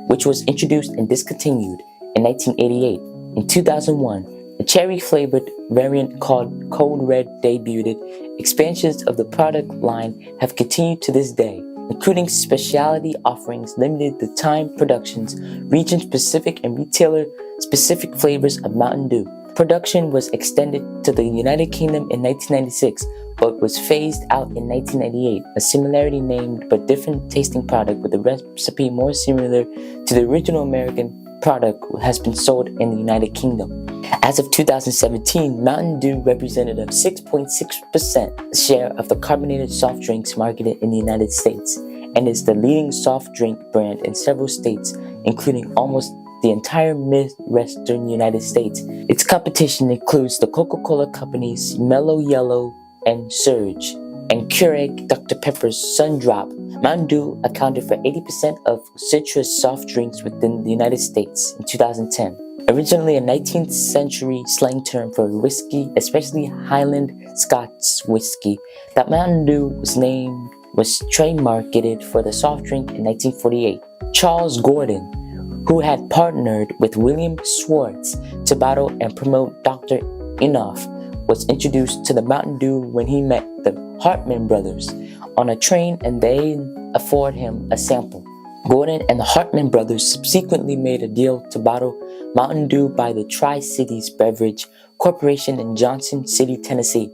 which was introduced and discontinued in 1988. In 2001, a cherry-flavored variant called Code Red debuted. Expansions of the product line have continued to this day, including specialty offerings, limited-time productions, region-specific and retailer-specific flavors of Mountain Dew. Production was extended to the United Kingdom in 1996, but was phased out in 1998. A similarly named but different tasting product with a recipe more similar to the original American product has been sold in the United Kingdom. As of 2017, Mountain Dew represented a 6.6% share of the carbonated soft drinks marketed in the United States and is the leading soft drink brand in several states, including almost the entire Midwestern United States. Its competition includes the Coca-Cola Company's Mellow Yellow and Surge, and Keurig Dr. Pepper's Sundrop. Mountain Dew accounted for 80% of citrus soft drinks within the United States in 2010. Originally a 19th century slang term for whiskey, especially Highland Scotch whiskey, that Mountain Dew was trademarketed for the soft drink in 1948. Charles Gordon, who had partnered with William Schwartz to bottle and promote Dr. Enoff, was introduced to the Mountain Dew when he met the Hartman brothers on a train and they afforded him a sample. Gordon and the Hartman brothers subsequently made a deal to bottle Mountain Dew by the Tri-Cities Beverage Corporation in Johnson City, Tennessee.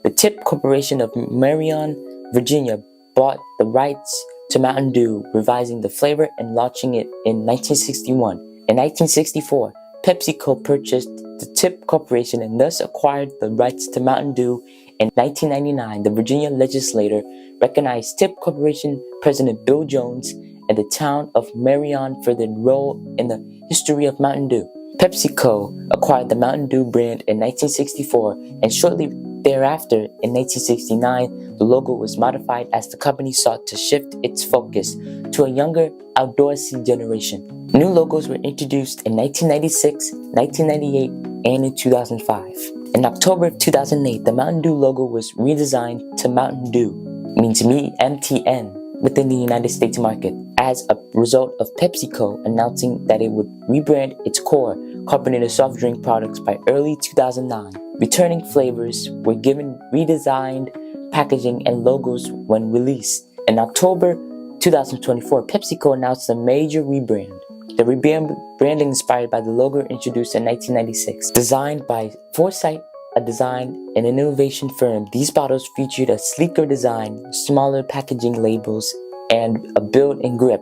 The Tip Corporation of Marion, Virginia bought the rights to Mountain Dew, revising the flavor and launching it in 1961. In 1964, PepsiCo purchased the Tip Corporation and thus acquired the rights to Mountain Dew. In 1999, the Virginia legislature recognized Tip Corporation President Bill Jones and the town of Marion for their role in the history of Mountain Dew. PepsiCo acquired the Mountain Dew brand in 1964, and shortly thereafter, in 1969, the logo was modified as the company sought to shift its focus to a younger, outdoorsy generation. New logos were introduced in 1996, 1998, and in 2005. In October of 2008, the Mountain Dew logo was redesigned to Mountain Dew, means me, MTN, within the United States market, as a result of PepsiCo announcing that it would rebrand its core carbonated soft drink products by early 2009. Returning flavors were given redesigned packaging and logos when released. In October 2024, PepsiCo announced a major rebrand. The rebranding inspired by the logo introduced in 1996. Designed by Foresight, a design and innovation firm, these bottles featured a sleeker design, smaller packaging labels, and a built-in grip.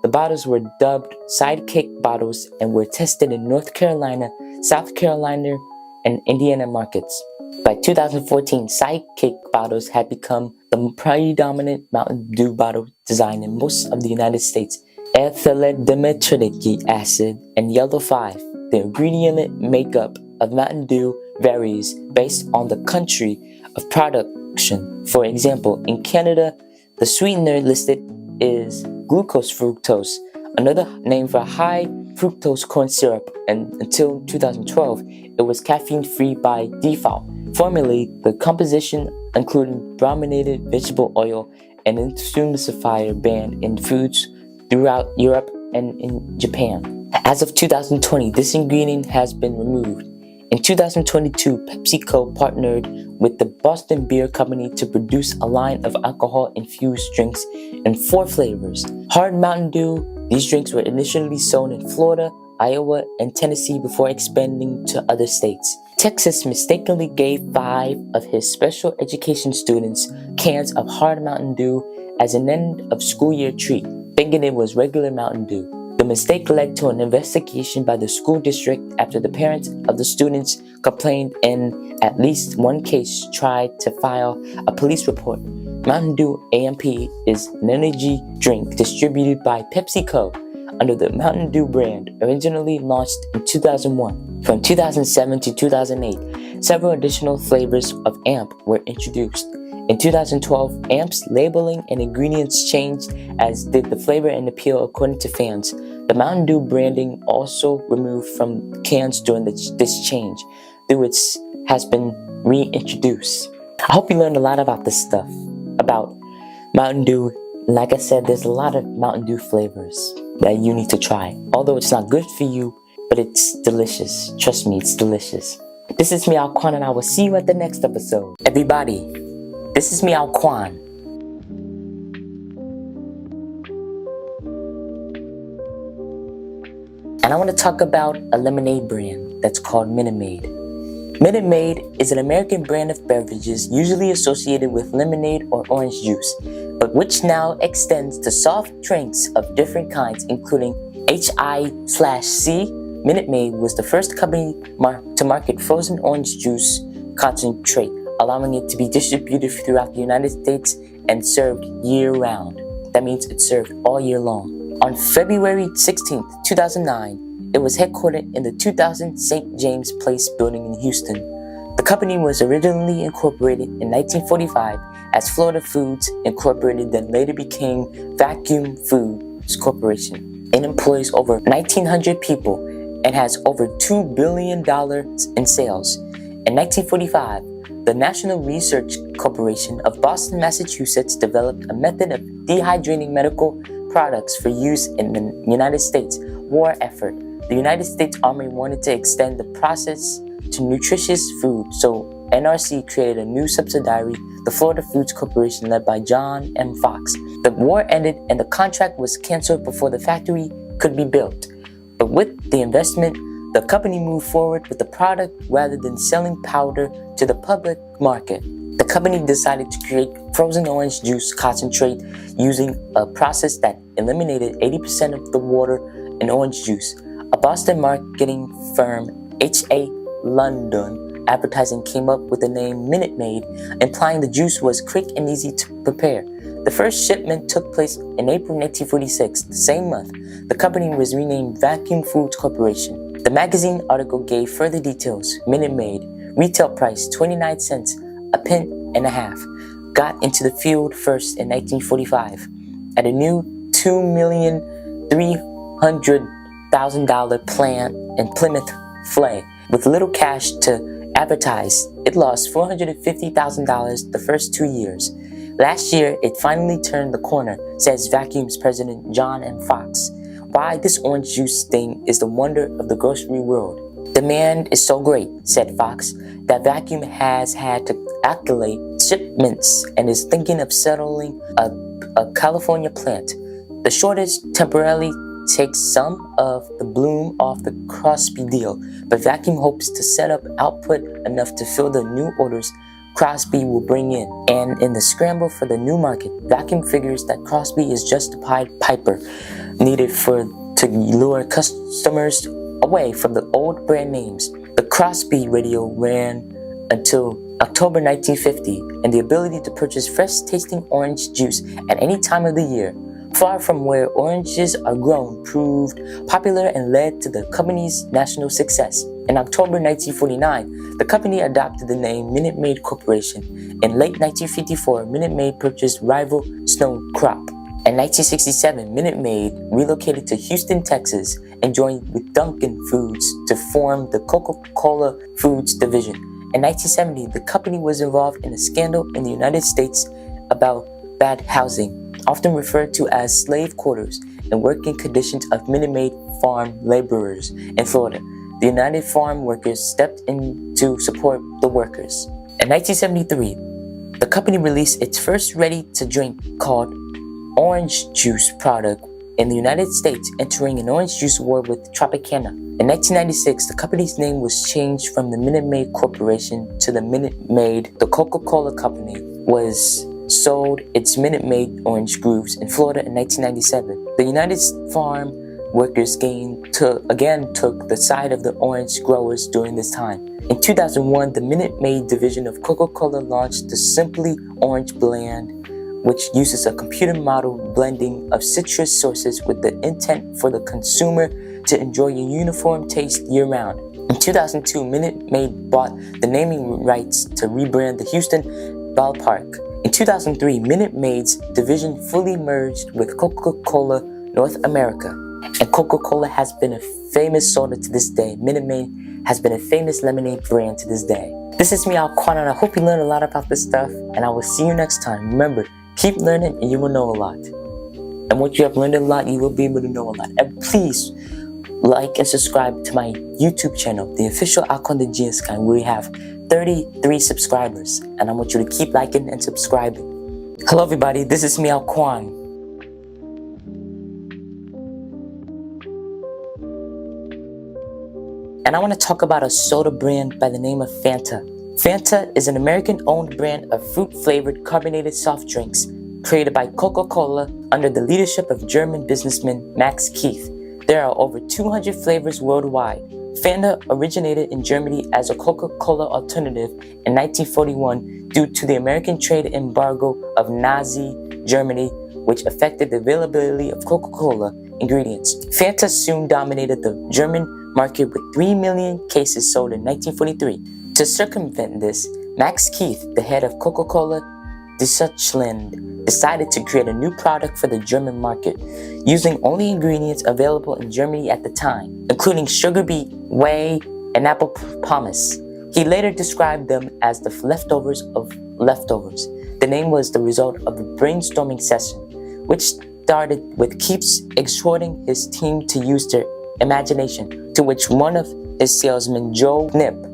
The bottles were dubbed Sidekick bottles and were tested in North Carolina, South Carolina, and Indiana markets. By 2014, Sidekick bottles had become the predominant Mountain Dew bottle design in most of the United States. Ethylene acid and yellow 5. The ingredient makeup of Mountain Dew varies based on the country of production. For example, in Canada, the sweetener listed is glucose fructose, another name for high fructose corn syrup, and until 2012, it was caffeine-free by default. Formerly, the composition included brominated vegetable oil and emulsifier banned in foods throughout Europe and in Japan. As of 2020, this ingredient has been removed. In 2022, PepsiCo partnered with the Boston Beer Company to produce a line of alcohol-infused drinks in 4 flavors. Hard Mountain Dew, these drinks were initially sold in Florida, Iowa, and Tennessee before expanding to other states. Texas mistakenly gave 5 of his special education students cans of Hard Mountain Dew as an end-of-school-year treat, thinking it was regular Mountain Dew. The mistake led to an investigation by the school district after the parents of the students complained and at least one case tried to file a police report. Mountain Dew AMP is an energy drink distributed by PepsiCo under the Mountain Dew brand, originally launched in 2001. From 2007 to 2008, several additional flavors of AMP were introduced. In 2012, AMP's labeling and ingredients changed, as did the flavor and appeal according to fans. The Mountain Dew branding also removed from cans during this change, though it has been reintroduced. I hope you learned a lot about this stuff, about Mountain Dew. Like I said, there's a lot of Mountain Dew flavors that you need to try. Although it's not good for you, but it's delicious. Trust me, it's delicious. This is me, Alquan, and I will see you at the next episode. Everybody, this is me, Alquan. And I want to talk about a lemonade brand that's called Minute Maid. Minute Maid is an American brand of beverages usually associated with lemonade or orange juice, but which now extends to soft drinks of different kinds, including HI/C. Minute Maid was the first company to market frozen orange juice concentrate, allowing it to be distributed throughout the United States and served year-round. That means it's served all year long. On February 16, 2009, it was headquartered in the 2000 St. James Place building in Houston. The company was originally incorporated in 1945 as Florida Foods Incorporated, then later became Vacuum Foods Corporation. It employs over 1,900 people and has over $2 billion in sales. In 1945, the National Research Corporation of Boston, Massachusetts developed a method of dehydrating medical products for use in the United States war effort. The United States Army wanted to extend the process to nutritious food, so NRC created a new subsidiary, the Florida Foods Corporation, led by John M. Fox. The war ended and the contract was canceled before the factory could be built. But with the investment, the company moved forward with the product rather than selling powder to the public market. The company decided to create frozen orange juice concentrate using a process that eliminated 80% of the water in orange juice. A Boston marketing firm, H.A. London Advertising, came up with the name Minute Maid, implying the juice was quick and easy to prepare. The first shipment took place in April 1946. The same month, the company was renamed Vacuum Foods Corporation. The magazine article gave further details. Minute Maid, retail price 29 cents, a pint and a half, got into the field first in 1945 at a new $2,300,000 plant in Plymouth, Fla, with little cash to advertised, it lost $450,000 the first 2 years. Last year, it finally turned the corner, says Vacuum's president John M. Fox. Why this orange juice thing is the wonder of the grocery world. Demand is so great, said Fox, that Vacuum has had to accolade shipments and is thinking of settling a California plant. The shortage temporarily takes some of the bloom off the Crosby deal, but Vacuum hopes to set up output enough to fill the new orders Crosby will bring in. And in the scramble for the new market, Vacuum figures that Crosby is just the Pied Piper needed to lure customers away from the old brand names. The Crosby radio ran until October 1950, and the ability to purchase fresh-tasting orange juice at any time of the year, far from where oranges are grown, proved popular and led to the company's national success. In October 1949, the company adopted the name Minute Maid Corporation. In late 1954, Minute Maid purchased rival Snow Crop. In 1967, Minute Maid relocated to Houston, Texas, and joined with Dunkin' Foods to form the Coca-Cola Foods division. In 1970, the company was involved in a scandal in the United States about bad housing, often referred to as slave quarters, and working conditions of Minute Maid farm laborers in Florida. The United Farm Workers stepped in to support the workers. In 1973, the company released its first ready-to-drink called Orange Juice product in the United States, entering an orange juice war with Tropicana. In 1996, the company's name was changed from the Minute Maid Corporation to the Minute Maid. The Coca-Cola Company was sold its Minute Maid orange grooves in Florida in 1997. The United Farm Workers again took the side of the orange growers during this time. In 2001, the Minute Maid division of Coca-Cola launched the Simply Orange blend, which uses a computer model blending of citrus sources with the intent for the consumer to enjoy a uniform taste year-round. In 2002, Minute Maid bought the naming rights to rebrand the Houston ballpark. In 2003, Minute Maid's division fully merged with Coca-Cola North America, and Coca-Cola has been a famous soda to this day. Minute Maid has been a famous lemonade brand to this day. This is me, Alquan, and I hope you learned a lot about this stuff, and I will see you next time. Remember, keep learning and you will know a lot. And once you have learned a lot, you will be able to know a lot. And please like and subscribe to my YouTube channel, the official Alquan the Genius Guy, where we have 33 subscribers. And I want you to keep liking and subscribing. Hello everybody, this is me, Alquan. And I want to talk about a soda brand by the name of Fanta. Fanta is an American-owned brand of fruit-flavored carbonated soft drinks created by Coca-Cola under the leadership of German businessman Max Keith. There are over 200 flavors worldwide. Fanta originated in Germany as a Coca-Cola alternative in 1941 due to the American trade embargo of Nazi Germany, which affected the availability of Coca-Cola ingredients. Fanta soon dominated the German market with 3 million cases sold in 1943. To circumvent this, Max Keith, the head of Coca-Cola Deutschland, decided to create a new product for the German market, using only ingredients available in Germany at the time, including sugar beet, whey, and apple pomace. He later described them as the leftovers of leftovers. The name was the result of a brainstorming session, which started with Keith's exhorting his team to use their imagination, to which one of his salesmen, Joe Knipp,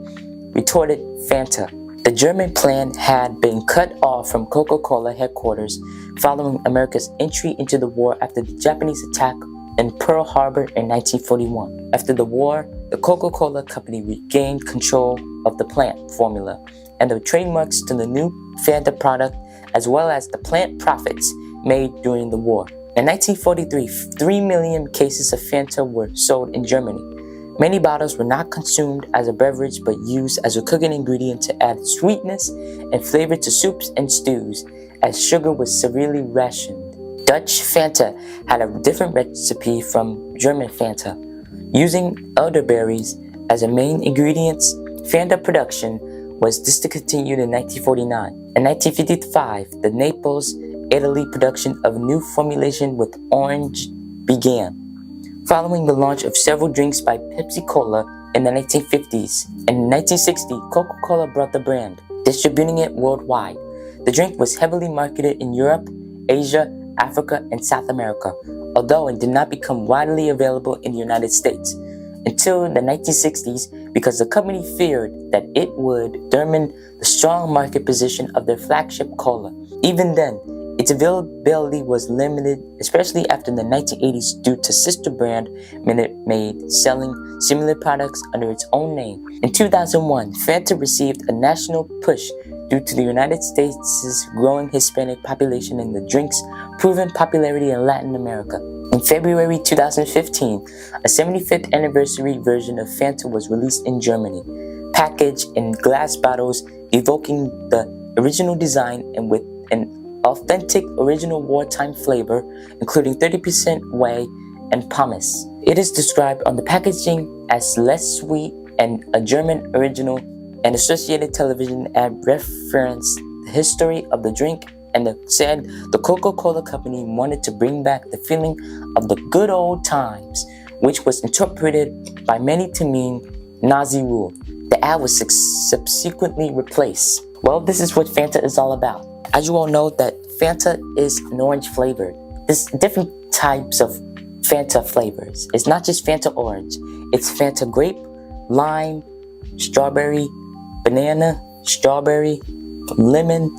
retorted Fanta. The German plan had been cut off from Coca-Cola headquarters following America's entry into the war after the Japanese attack in Pearl Harbor in 1941. After the war, the Coca-Cola Company regained control of the plant formula and the trademarks to the new Fanta product, as well as the plant profits made during the war. In 1943, 3 million cases of Fanta were sold in Germany. Many bottles were not consumed as a beverage but used as a cooking ingredient to add sweetness and flavor to soups and stews, as sugar was severely rationed. Dutch Fanta had a different recipe from German Fanta. Using elderberries as a main ingredients, Fanta production was discontinued in 1949. In 1955, the Naples, Italy production of new formulation with orange began. Following the launch of several drinks by Pepsi Cola, in the 1950s. In 1960, Coca-Cola brought the brand, distributing it worldwide. The drink was heavily marketed in Europe, Asia, Africa, and South America, although it did not become widely available in the United States until the 1960s because the company feared that it would determine the strong market position of their flagship cola. Even then, its availability was limited, especially after the 1980s due to sister brand Minute Maid selling similar products under its own name. In 2001, Fanta received a national push due to the United States' growing Hispanic population and the drink's proven popularity in Latin America. In February 2015, a 75th anniversary version of Fanta was released in Germany, packaged in glass bottles, evoking the original design and with an authentic original wartime flavor, including 30% whey and pomace. It is described on the packaging as less sweet and a German original, and Associated Television ad referenced the history of the drink and said the Coca-Cola company wanted to bring back the feeling of the good old times, which was interpreted by many to mean Nazi rule. The ad was subsequently replaced. Well, this is what Fanta is all about. As you all know, that Fanta is an orange flavor. There's different types of Fanta flavors. It's not just Fanta orange. It's Fanta grape, lime, strawberry, banana, strawberry, lemon,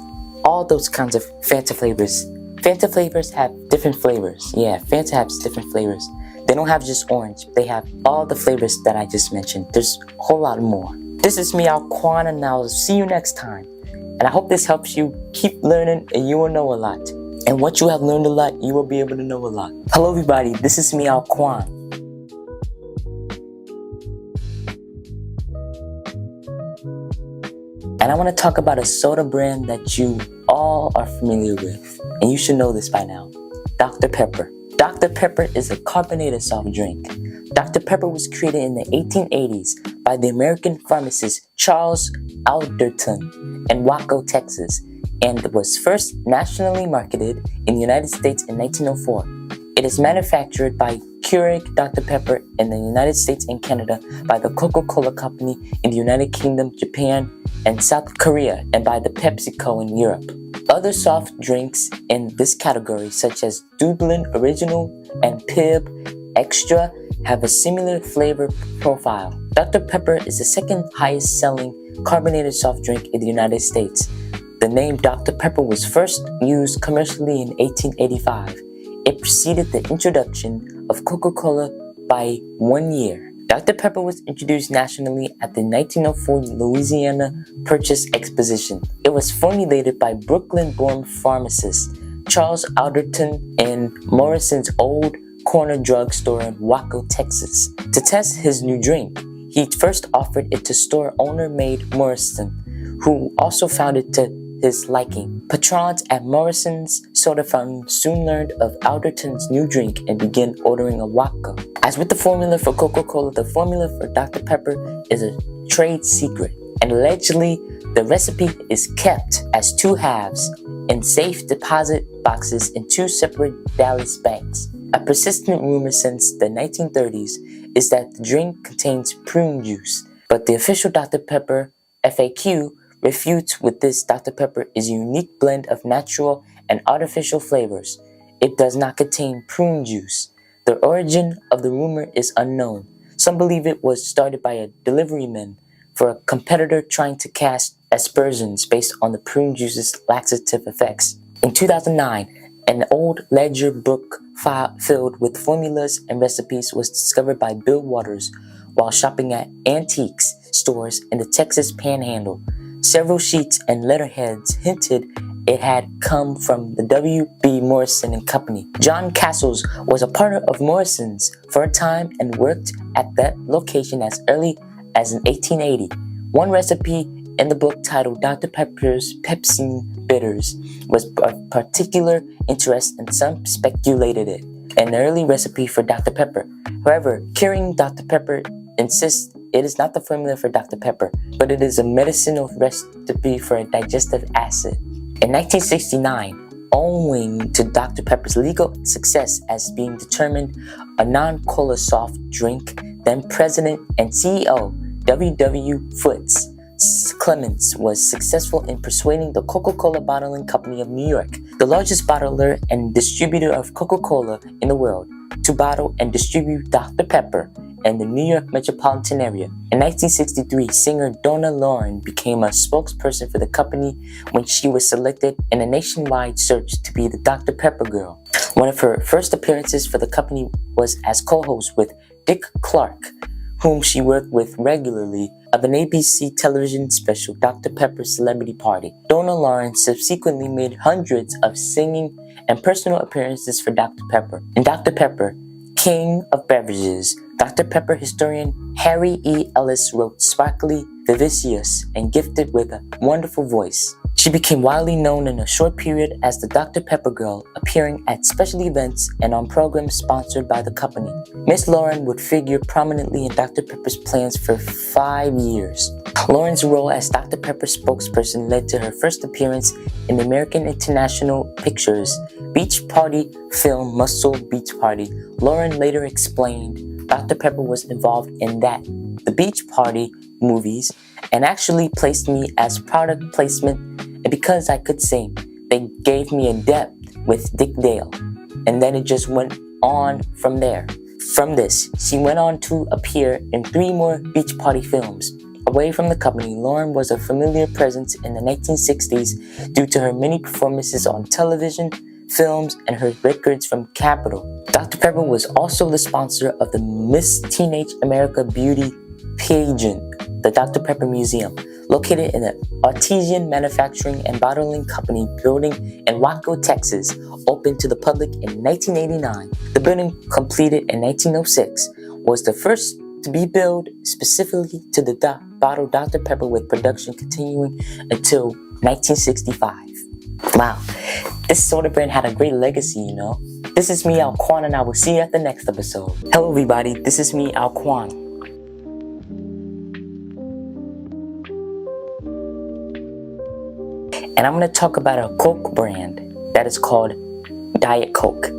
all those kinds of Fanta flavors. Fanta flavors have different flavors. Yeah, Fanta has different flavors. They don't have just orange. They have all the flavors that I just mentioned. There's a whole lot more. This is me, Alquan, and I'll see you next time. And I hope this helps you keep learning and you will know a lot. And once you have learned a lot, you will be able to know a lot. Hello everybody, this is me, Alquan. And I want to talk about a soda brand that you all are familiar with. And you should know this by now. Dr. Pepper. Dr. Pepper is a carbonated soft drink. Dr. Pepper was created in the 1880s by the American pharmacist Charles Alderton in Waco, Texas, and was first nationally marketed in the United States in 1904. It is manufactured by Keurig Dr. Pepper in the United States and Canada, by the Coca-Cola Company in the United Kingdom, Japan, and South Korea, and by the PepsiCo in Europe. Other soft drinks in this category, such as Dublin Original and Pib Extra, have a similar flavor profile. Dr. Pepper is the second highest selling carbonated soft drink in the United States. The name Dr. Pepper was first used commercially in 1885. It preceded the introduction of Coca-Cola by 1 year. Dr. Pepper was introduced nationally at the 1904 Louisiana Purchase Exposition. It was formulated by Brooklyn-born pharmacist Charles Alderton in Morrison's Old Corner Drug Store in Waco, Texas. To test his new drink, he first offered it to store owner Maid Morrison, who also found it to his liking. Patrons at Morrison's soda fountain soon learned of Alderton's new drink and began ordering a Waco. As with the formula for Coca-Cola, the formula for Dr. Pepper is a trade secret, and allegedly the recipe is kept as two halves in safe deposit boxes in two separate Dallas banks. A persistent rumor since the 1930s is that the drink contains prune juice, but the official Dr. Pepper FAQ refutes with this. Dr. Pepper is a unique blend of natural and artificial flavors. It does not contain prune juice. The origin of the rumor is unknown. Some believe it was started by a deliveryman for a competitor trying to cast aspersions based on the prune juice's laxative effects. In 2009, an old ledger book filled with formulas and recipes was discovered by Bill Waters while shopping at antiques stores in the Texas Panhandle. Several sheets and letterheads hinted it had come from the W.B. Morrison and Company. John Castles was a partner of Morrison's for a time and worked at that location as early as in 1880. One recipe in the book titled Dr. Pepper's Pepsin Bitters was of particular interest, and some speculated it an early recipe for Dr. Pepper. However, Keurig Dr. Pepper insists it is not the formula for Dr. Pepper, but it is a medicinal recipe for a digestive acid. In 1969, owing to Dr. Pepper's legal success as being determined a non-cola soft drink, then President and CEO W. Foots Clements was successful in persuading the Coca-Cola Bottling Company of New York, the largest bottler and distributor of Coca-Cola in the world, to bottle and distribute Dr. Pepper in the New York metropolitan area. In 1963, singer Donna Lauren became a spokesperson for the company when she was selected in a nationwide search to be the Dr. Pepper Girl. One of her first appearances for the company was as co-host with Dick Clark, whom she worked with regularly, of an ABC television special, Dr. Pepper's Celebrity Party. Donna Lauren subsequently made hundreds of singing and personal appearances for Dr. Pepper. In Dr. Pepper, King of Beverages, Dr. Pepper historian Harry E. Ellis wrote sparkly, vivacious, and gifted with a wonderful voice. She became widely known in a short period as the Dr. Pepper Girl, appearing at special events and on programs sponsored by the company. Miss Lauren would figure prominently in Dr. Pepper's plans for 5 years. Lauren's role as Dr. Pepper's spokesperson led to her first appearance in the American International Pictures Beach Party film Muscle Beach Party. Lauren later explained Dr. Pepper was involved in the Beach Party movies and actually placed me as product placement, and because I could sing, they gave me a depth with Dick Dale, and then it just went on from there. From this, she went on to appear in 3 more Beach Party films. Away from the company, Lauren was a familiar presence in the 1960s due to her many performances on television, films, and her records from Capitol. Dr. Pepper was also the sponsor of the Miss Teenage America Beauty pageant, the Dr. Pepper Museum, located in the Artesian Manufacturing and Bottling Company building in Waco, Texas, opened to the public in 1989. The building, completed in 1906, was the first to be built specifically to the bottle Dr. Pepper, with production continuing until 1965. Wow, this soda brand had a great legacy, you know. This is me, Alquan, and I will see you at the next episode. Hello everybody, this is me, Alquan. And I'm going to talk about a Coke brand that is called Diet Coke.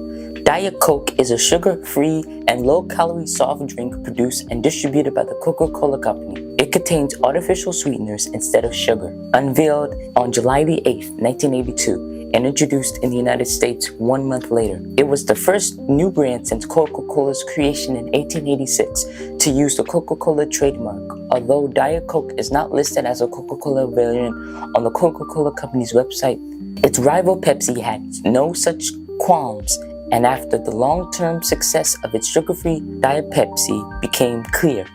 Diet Coke is a sugar-free and low-calorie soft drink produced and distributed by the Coca-Cola Company. It contains artificial sweeteners instead of sugar. Unveiled on July 8, 1982, and introduced in the United States 1 month later. It was the first new brand since Coca-Cola's creation in 1886 to use the Coca-Cola trademark. Although Diet Coke is not listed as a Coca-Cola variant on the Coca-Cola Company's website, its rival Pepsi had no such qualms, and after the long-term success of its sugar-free Diet Pepsi became clear,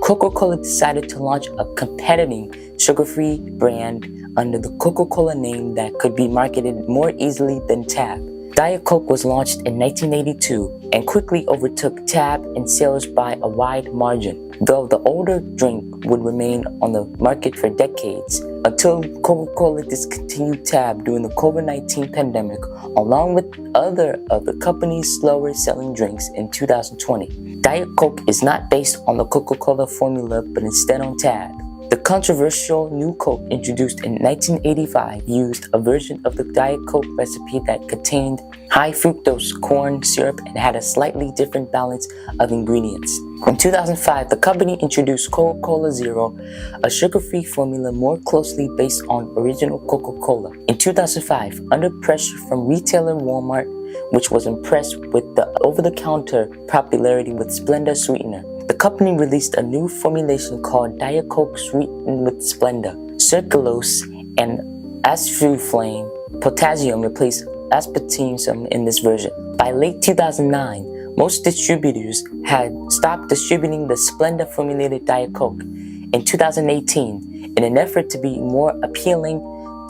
Coca-Cola decided to launch a competing sugar-free brand under the Coca-Cola name that could be marketed more easily than Tab. Diet Coke was launched in 1982 and quickly overtook Tab in sales by a wide margin, though the older drink would remain on the market for decades until Coca-Cola discontinued Tab during the COVID-19 pandemic, along with other of the company's slower-selling drinks in 2020. Diet Coke is not based on the Coca-Cola formula, but instead on Tab. The controversial new Coke, introduced in 1985, used a version of the Diet Coke recipe that contained high fructose corn syrup and had a slightly different balance of ingredients. In 2005, the company introduced Coca-Cola Zero, a sugar-free formula more closely based on original Coca-Cola. In 2005, under pressure from retailer Walmart, which was impressed with the over-the-counter popularity with Splenda sweetener, the company released a new formulation called Diet Coke Sweetened with Splenda. Sucralose and aspartame potassium replaced aspartame in this version. By late 2009, most distributors had stopped distributing the Splenda formulated Diet Coke. In 2018, in an effort to be more appealing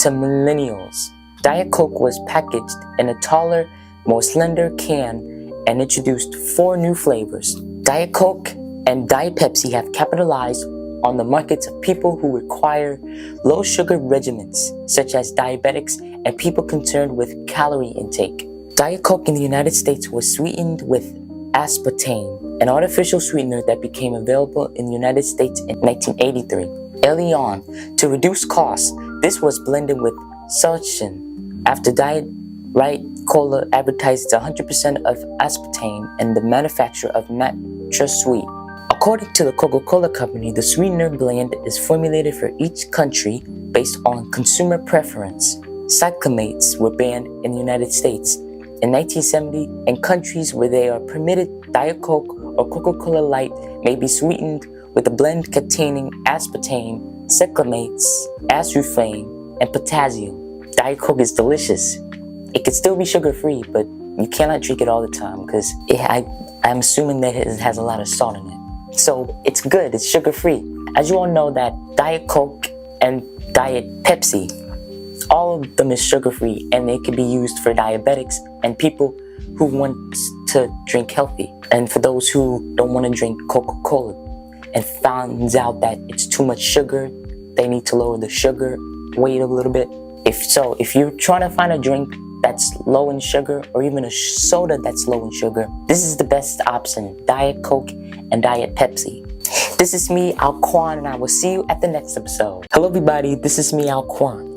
to millennials, Diet Coke was packaged in a taller, more slender can and introduced 4 new flavors. Diet Coke and Diet Pepsi have capitalized on the markets of people who require low sugar regimens, such as diabetics and people concerned with calorie intake. Diet Coke in the United States was sweetened with aspartame, an artificial sweetener that became available in the United States in 1983. Early on, to reduce costs, this was blended with suction. After Diet Cola advertised 100% of aspartame and the manufacture of NutraSweet. According to the Coca-Cola Company, the sweetener blend is formulated for each country based on consumer preference. Cyclamates were banned in the United States in 1970, and countries where they are permitted, Diet Coke or Coca-Cola Light may be sweetened with a blend containing aspartame, cyclamates, azuframe, and potassium. Diet Coke is delicious. It can still be sugar-free, but you cannot drink it all the time because I'm assuming that it has a lot of salt in it. So it's good, it's sugar-free. As you all know that Diet Coke and Diet Pepsi, all of them is sugar-free, and they can be used for diabetics and people who want to drink healthy. And for those who don't want to drink Coca-Cola and finds out that it's too much sugar, they need to lower the sugar weight a little bit. If you're trying to find a drink that's low in sugar, or even a soda that's low in sugar, this is the best option: Diet Coke and Diet Pepsi. This is me, Alquan, and I will see you at the next episode. Hello everybody, this is me, Alquan.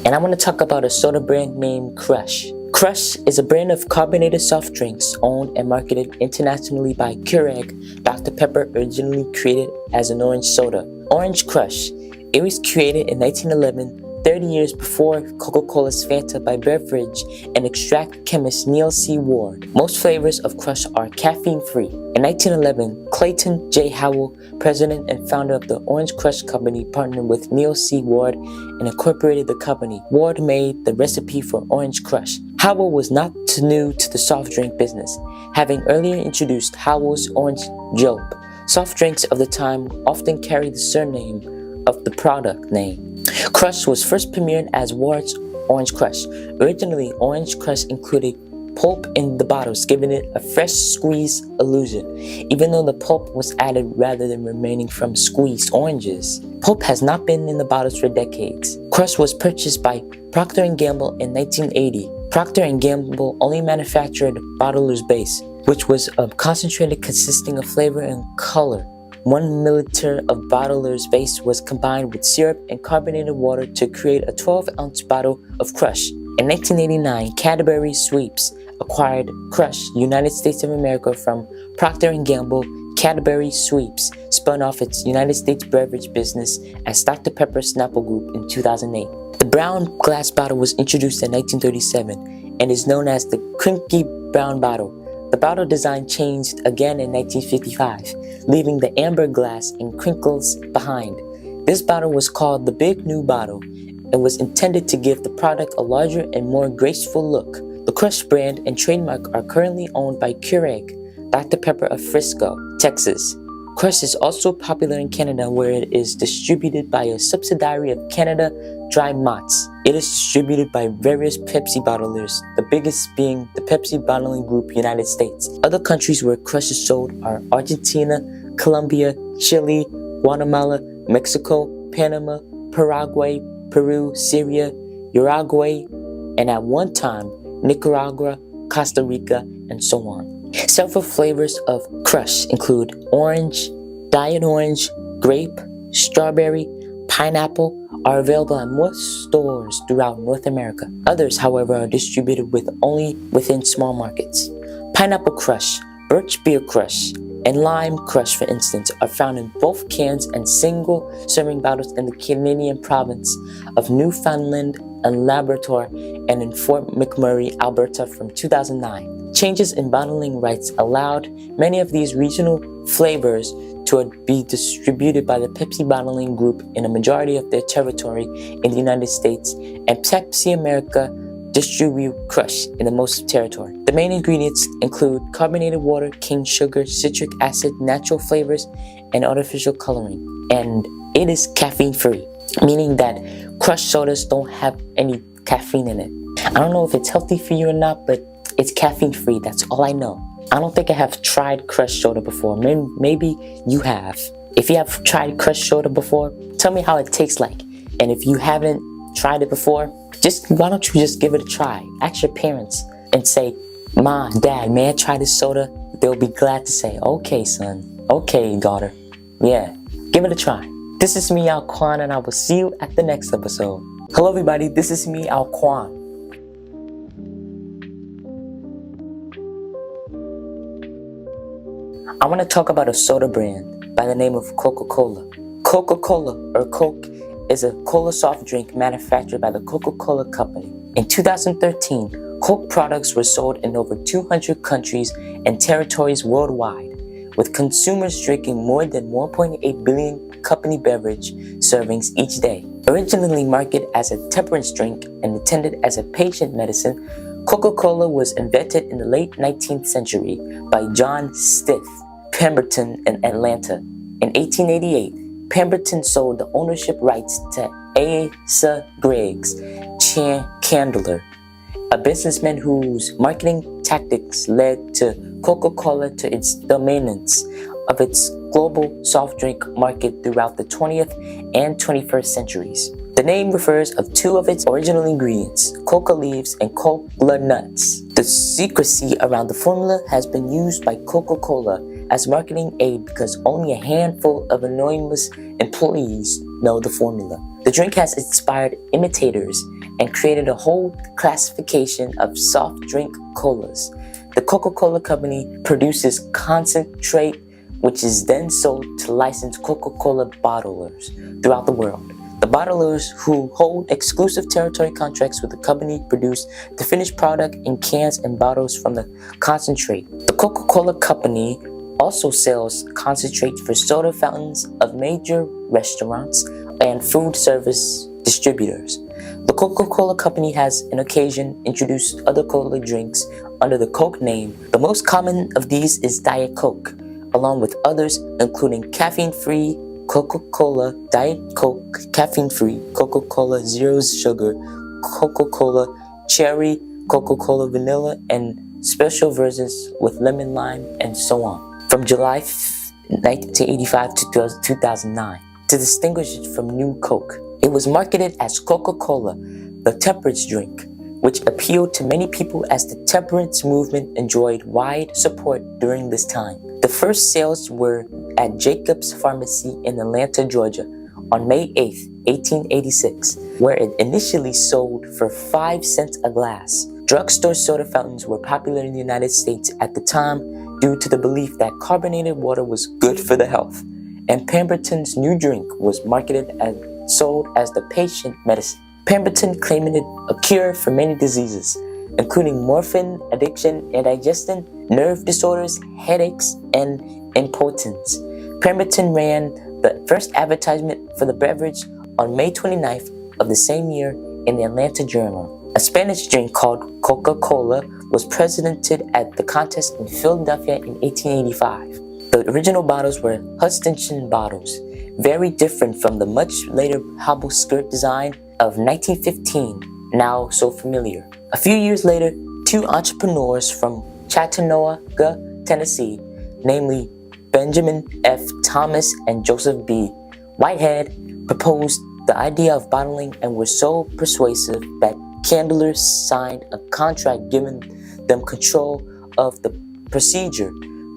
And I want to talk about a soda brand named Crush. Crush is a brand of carbonated soft drinks owned and marketed internationally by Keurig. Dr. Pepper originally created as an orange soda. Orange Crush. It was created in 1911, 30 years before Coca-Cola's Fanta by beverage and extract chemist Neil C. Ward. Most flavors of Crush are caffeine-free. In 1911, Clayton J. Howell, president and founder of the Orange Crush Company, partnered with Neil C. Ward and incorporated the company. Ward made the recipe for Orange Crush. Howell was not new to the soft drink business, having earlier introduced Howell's Orange Jolt. Soft drinks of the time often carry the surname of the product name. Crush was first premiered as Ward's Orange Crush. Originally, Orange Crush included pulp in the bottles, giving it a fresh squeeze illusion, even though the pulp was added rather than remaining from squeezed oranges. Pulp has not been in the bottles for decades. Crush was purchased by Procter & Gamble in 1980. Procter & Gamble only manufactured Bottler's Base, which was a concentrated consisting of flavor and color. 1 milliliter of Bottler's Base was combined with syrup and carbonated water to create a 12-ounce bottle of Crush. In 1989, Cadbury Sweeps acquired Crush, United States of America, from Procter & Gamble. Cadbury Sweeps spun off its United States beverage business as Dr. Pepper Snapple Group in 2008. The brown glass bottle was introduced in 1937 and is known as the Crinkly Brown Bottle. The bottle design changed again in 1955, leaving the amber glass and crinkles behind. This bottle was called the Big New Bottle and was intended to give the product a larger and more graceful look. The Crush brand and trademark are currently owned by Keurig, Dr. Pepper of Frisco, Texas. Crush is also popular in Canada, where it is distributed by a subsidiary of Canada Dry Mott's. It is distributed by various Pepsi bottlers, the biggest being the Pepsi Bottling Group United States. Other countries where Crush is sold are Argentina, Colombia, Chile, Guatemala, Mexico, Panama, Paraguay, Peru, Syria, Uruguay, and at one time, Nicaragua, Costa Rica, and so on. Several flavors of Crush include orange, diet orange, grape, strawberry, pineapple are available at most stores throughout North America. Others, however, are distributed only within small markets. Pineapple Crush, Birch Beer Crush, and Lime Crush, for instance, are found in both cans and single-serving bottles in the Canadian province of Newfoundland and Labrador and in Fort McMurray, Alberta from 2009. Changes in bottling rights allowed many of these regional flavors to be distributed by the Pepsi Bottling Group in a majority of their territory in the United States, and Pepsi America distribute Crush in the most territory. The main ingredients include carbonated water, cane sugar, citric acid, natural flavors, and artificial coloring. And it is caffeine-free, meaning that Crush sodas don't have any caffeine in it. I don't know if it's healthy for you or not, but it's caffeine-free, that's all I know. I don't think I have tried Crush soda before. Maybe you have. If you have tried Crush soda before, tell me how it tastes like. And if you haven't tried it before, why don't you just give it a try? Ask your parents and say, "Ma, Dad, may I try this soda?" They'll be glad to say, "Okay, son. Okay, daughter. Yeah, give it a try." This is me, Alquan, and I will see you at the next episode. Hello, everybody. This is me, Alquan. I want to talk about a soda brand by the name of Coca-Cola. Coca-Cola, or Coke, is a cola soft drink manufactured by the Coca-Cola Company. In 2013, Coke products were sold in over 200 countries and territories worldwide, with consumers drinking more than 1.8 billion company beverage servings each day. Originally marketed as a temperance drink and intended as a patient medicine, Coca-Cola was invented in the late 19th century by John Stith Pemberton in Atlanta. In 1888, Pemberton sold the ownership rights to Asa Griggs Candler, a businessman whose marketing tactics led to Coca-Cola to its dominance of its global soft drink market throughout the 20th and 21st centuries. The name refers to two of its original ingredients, coca leaves and coca nuts. The secrecy around the formula has been used by Coca-Cola as marketing aid because only a handful of anonymous employees know the formula. The drink has inspired imitators and created a whole classification of soft drink colas. The Coca-Cola Company produces concentrate, which is then sold to licensed Coca-Cola bottlers throughout the world. The bottlers, who hold exclusive territory contracts with the company, produce the finished product in cans and bottles from the concentrate. The Coca-Cola Company also sells concentrate for soda fountains of major restaurants and food service distributors. The Coca-Cola Company has on occasion introduced other cola drinks under the Coke name. The most common of these is Diet Coke, along with others including caffeine-free Coca-Cola Diet Coke, caffeine-free Coca-Cola Zero Sugar, Coca-Cola Cherry, Coca-Cola Vanilla, and special versions with lemon lime, and so on. From July 1985 to 2009, to distinguish it from New Coke, it was marketed as Coca-Cola, the temperance drink, which appealed to many people as the temperance movement enjoyed wide support during this time. The first sales were at Jacob's Pharmacy in Atlanta, Georgia, on May 8, 1886, where it initially sold for 5 cents a glass. Drugstore soda fountains were popular in the United States at the time due to the belief that carbonated water was good for the health, and Pemberton's new drink was marketed and sold as the patient medicine. Pemberton claimed it a cure for many diseases, including morphine addiction, indigestion, nerve disorders, headaches, and impotence. Pemberton ran the first advertisement for the beverage on May 29th of the same year in the Atlanta Journal. A Spanish drink called Coca-Cola was presented at the contest in Philadelphia in 1885. The original bottles were Hutchinson bottles, very different from the much later hobble skirt design of 1915, now so familiar. A few years later, two entrepreneurs from Chattanooga, Tennessee, namely Benjamin F. Thomas and Joseph B. Whitehead, proposed the idea of bottling and were so persuasive that Candler signed a contract giving them control of the procedure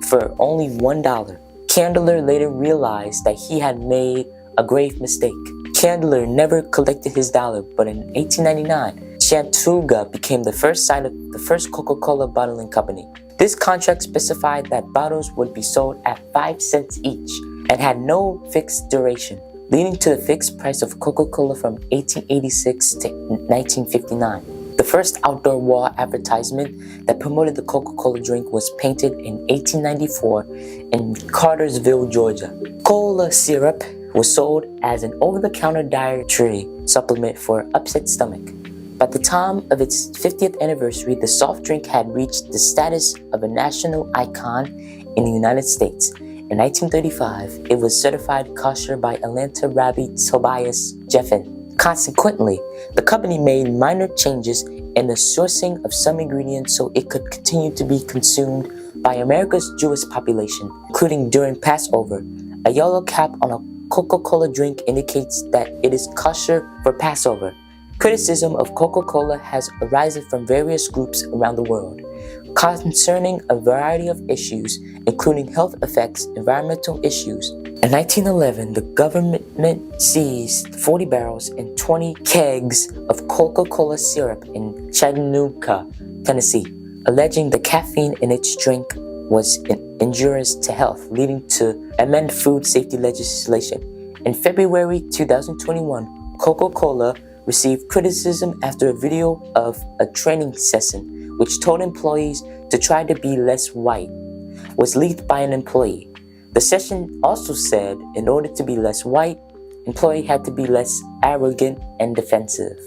for only $1. Candler later realized that he had made a grave mistake. Candler never collected his dollar, but in 1899, Chattanooga became the first site of the first Coca-Cola bottling company. This contract specified that bottles would be sold at 5 cents each and had no fixed duration, leading to the fixed price of Coca-Cola from 1886 to 1959. The first outdoor wall advertisement that promoted the Coca-Cola drink was painted in 1894 in Cartersville, Georgia. Cola syrup was sold as an over-the-counter dietary supplement for upset stomach. By the time of its 50th anniversary, the soft drink had reached the status of a national icon in the United States. In 1935, it was certified kosher by Atlanta Rabbi Tobias Jeffen. Consequently, the company made minor changes in the sourcing of some ingredients so it could continue to be consumed by America's Jewish population, including during Passover. A yellow cap on a Coca-Cola drink indicates that it is kosher for Passover. Criticism of Coca-Cola has arisen from various groups around the world concerning a variety of issues, including health effects, environmental issues. In 1911, the government seized 40 barrels and 20 kegs of Coca-Cola syrup in Chattanooga, Tennessee, alleging the caffeine in its drink was injurious to health, leading to amend food safety legislation. In February 2021, Coca-Cola received criticism after a video of a training session which told employees to try to be less white was leaked by an employee. The session also said in order to be less white, employee had to be less arrogant and defensive.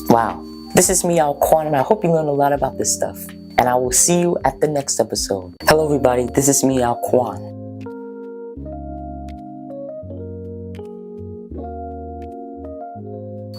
Wow. This is me, Alquan, and I hope you learned a lot about this stuff. And I will see you at the next episode. Hello everybody, this is me, Alquan.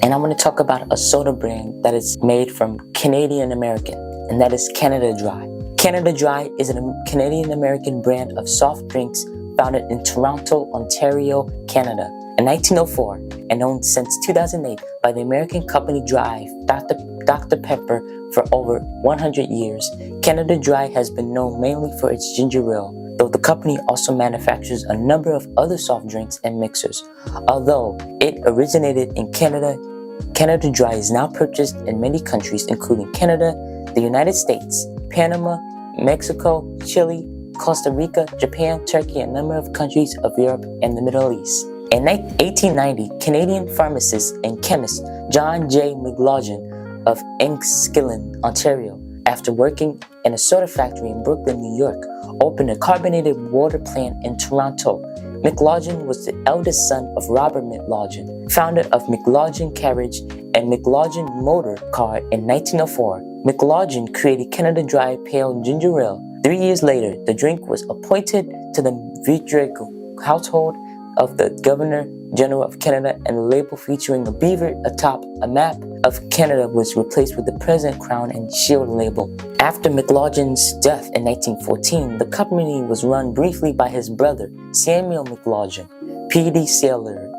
And I'm going to talk about a soda brand that is made from Canadian American, and that is Canada Dry. Canada Dry is a Canadian American brand of soft drinks founded in Toronto, Ontario, Canada in 1904 and owned since 2008 by the American company Dry Dr. Pepper for over 100 years. Canada Dry has been known mainly for its ginger ale, though the company also manufactures a number of other soft drinks and mixers. Although it originated in Canada, Canada Dry is now purchased in many countries including Canada, the United States, Panama, Mexico, Chile, Costa Rica, Japan, Turkey, and a number of countries of Europe and the Middle East. In 1890, Canadian pharmacist and chemist John J. McLaughlin of Enniskillen, Ontario, after working in a soda factory in Brooklyn, New York, opened a carbonated water plant in Toronto. McLaughlin was the eldest son of Robert McLaughlin, founder of McLaughlin Carriage and McLaughlin Motor Car in 1904. McLaughlin created Canada Dry Pale Ginger Ale. 3 years later, the drink was appointed to the Vidrig household of the Governor General of Canada, and the label featuring a beaver atop a map of Canada was replaced with the President Crown and Shield label. After McLaughlin's death in 1914, the company was run briefly by his brother, Samuel McLaughlin. P.D. Sailor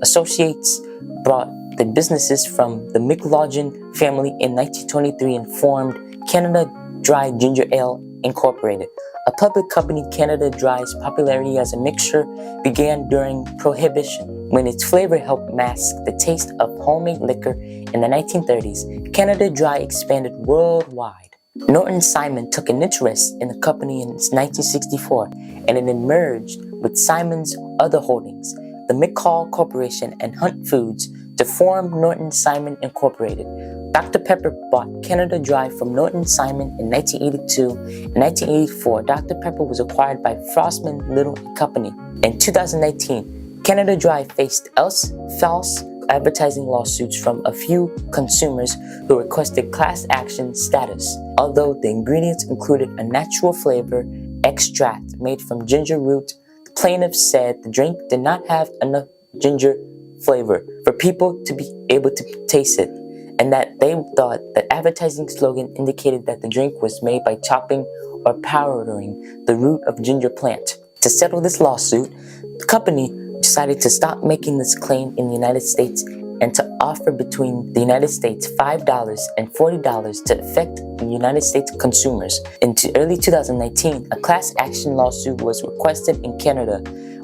Associates brought the businesses from the McLaughlin family in 1923 and formed Canada Dry Ginger Ale Incorporated. A public company, Canada Dry's popularity as a mixture began during Prohibition, when its flavor helped mask the taste of homemade liquor. In the 1930s, Canada Dry expanded worldwide. Norton Simon took an interest in the company in 1964, and it emerged with Simon's other holdings, the McCall Corporation and Hunt Foods, to form Norton Simon Incorporated. Dr. Pepper bought Canada Dry from Norton Simon in 1982. In 1984, Dr. Pepper was acquired by Frostman Little & Company. In 2019, Canada Dry faced false advertising lawsuits from a few consumers who requested class action status. Although the ingredients included a natural flavor extract made from ginger root, the plaintiffs said the drink did not have enough ginger flavor for people to be able to taste it, and that they thought the advertising slogan indicated that the drink was made by chopping or powdering the root of ginger plant. To settle this lawsuit, the company decided to stop making this claim in the United States and to offer between the United States $5 and $40 to affect the United States consumers. In early 2019, a class action lawsuit was requested in Canada,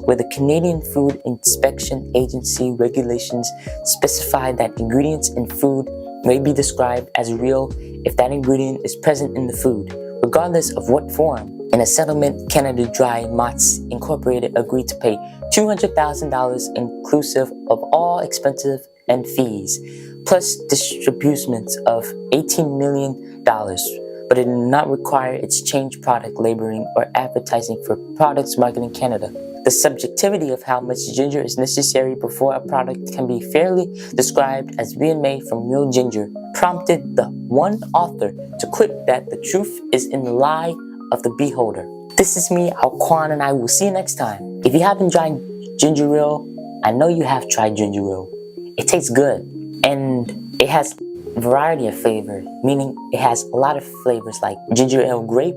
where the Canadian Food Inspection Agency regulations specify that ingredients in food may be described as real if that ingredient is present in the food, regardless of what form. In a settlement, Canada Dry Mott's Incorporated agreed to pay $200,000 inclusive of all expenses and fees, plus distributions of $18 million, but it did not require its change product labeling or advertising for products marketed in Canada. The subjectivity of how much ginger is necessary before a product can be fairly described as being made from real ginger prompted the one author to quip that the truth is in the lie of the beholder. This is me, Alquan, and I will see you next time. If you haven't tried ginger ale, I know you have tried ginger ale. It tastes good, and it has a variety of flavor, meaning it has a lot of flavors like ginger ale grape,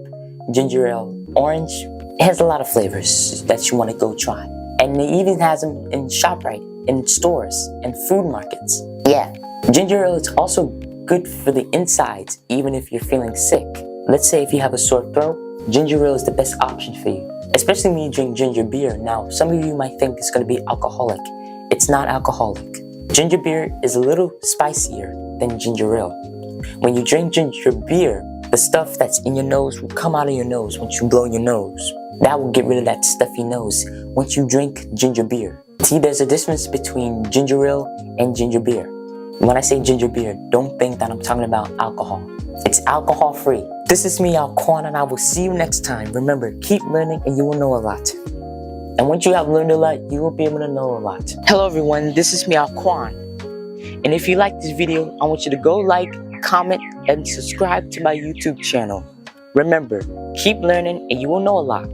ginger ale orange. It has a lot of flavors that you want to go try. And it even has them in ShopRite, in stores, and food markets. Yeah, ginger ale is also good for the insides, even if you're feeling sick. Let's say if you have a sore throat, ginger ale is the best option for you, especially when you drink ginger beer. Now, some of you might think it's going to be alcoholic. It's not alcoholic. Ginger beer is a little spicier than ginger ale. When you drink ginger beer, The stuff that's in your nose will come out of your nose once you blow your nose. That will get rid of that stuffy nose once you drink ginger beer. See, there's a difference between ginger ale and ginger beer. When I say ginger beer, don't think that I'm talking about alcohol. It's alcohol free. This is me, Alquan, and I will see you next time. Remember, keep learning and you will know a lot. And once you have learned a lot, you will be able to know a lot. Hello everyone, this is me, Alquan. And if you like this video, I want you to go like, comment, and subscribe to my YouTube channel. Remember, keep learning and you will know a lot.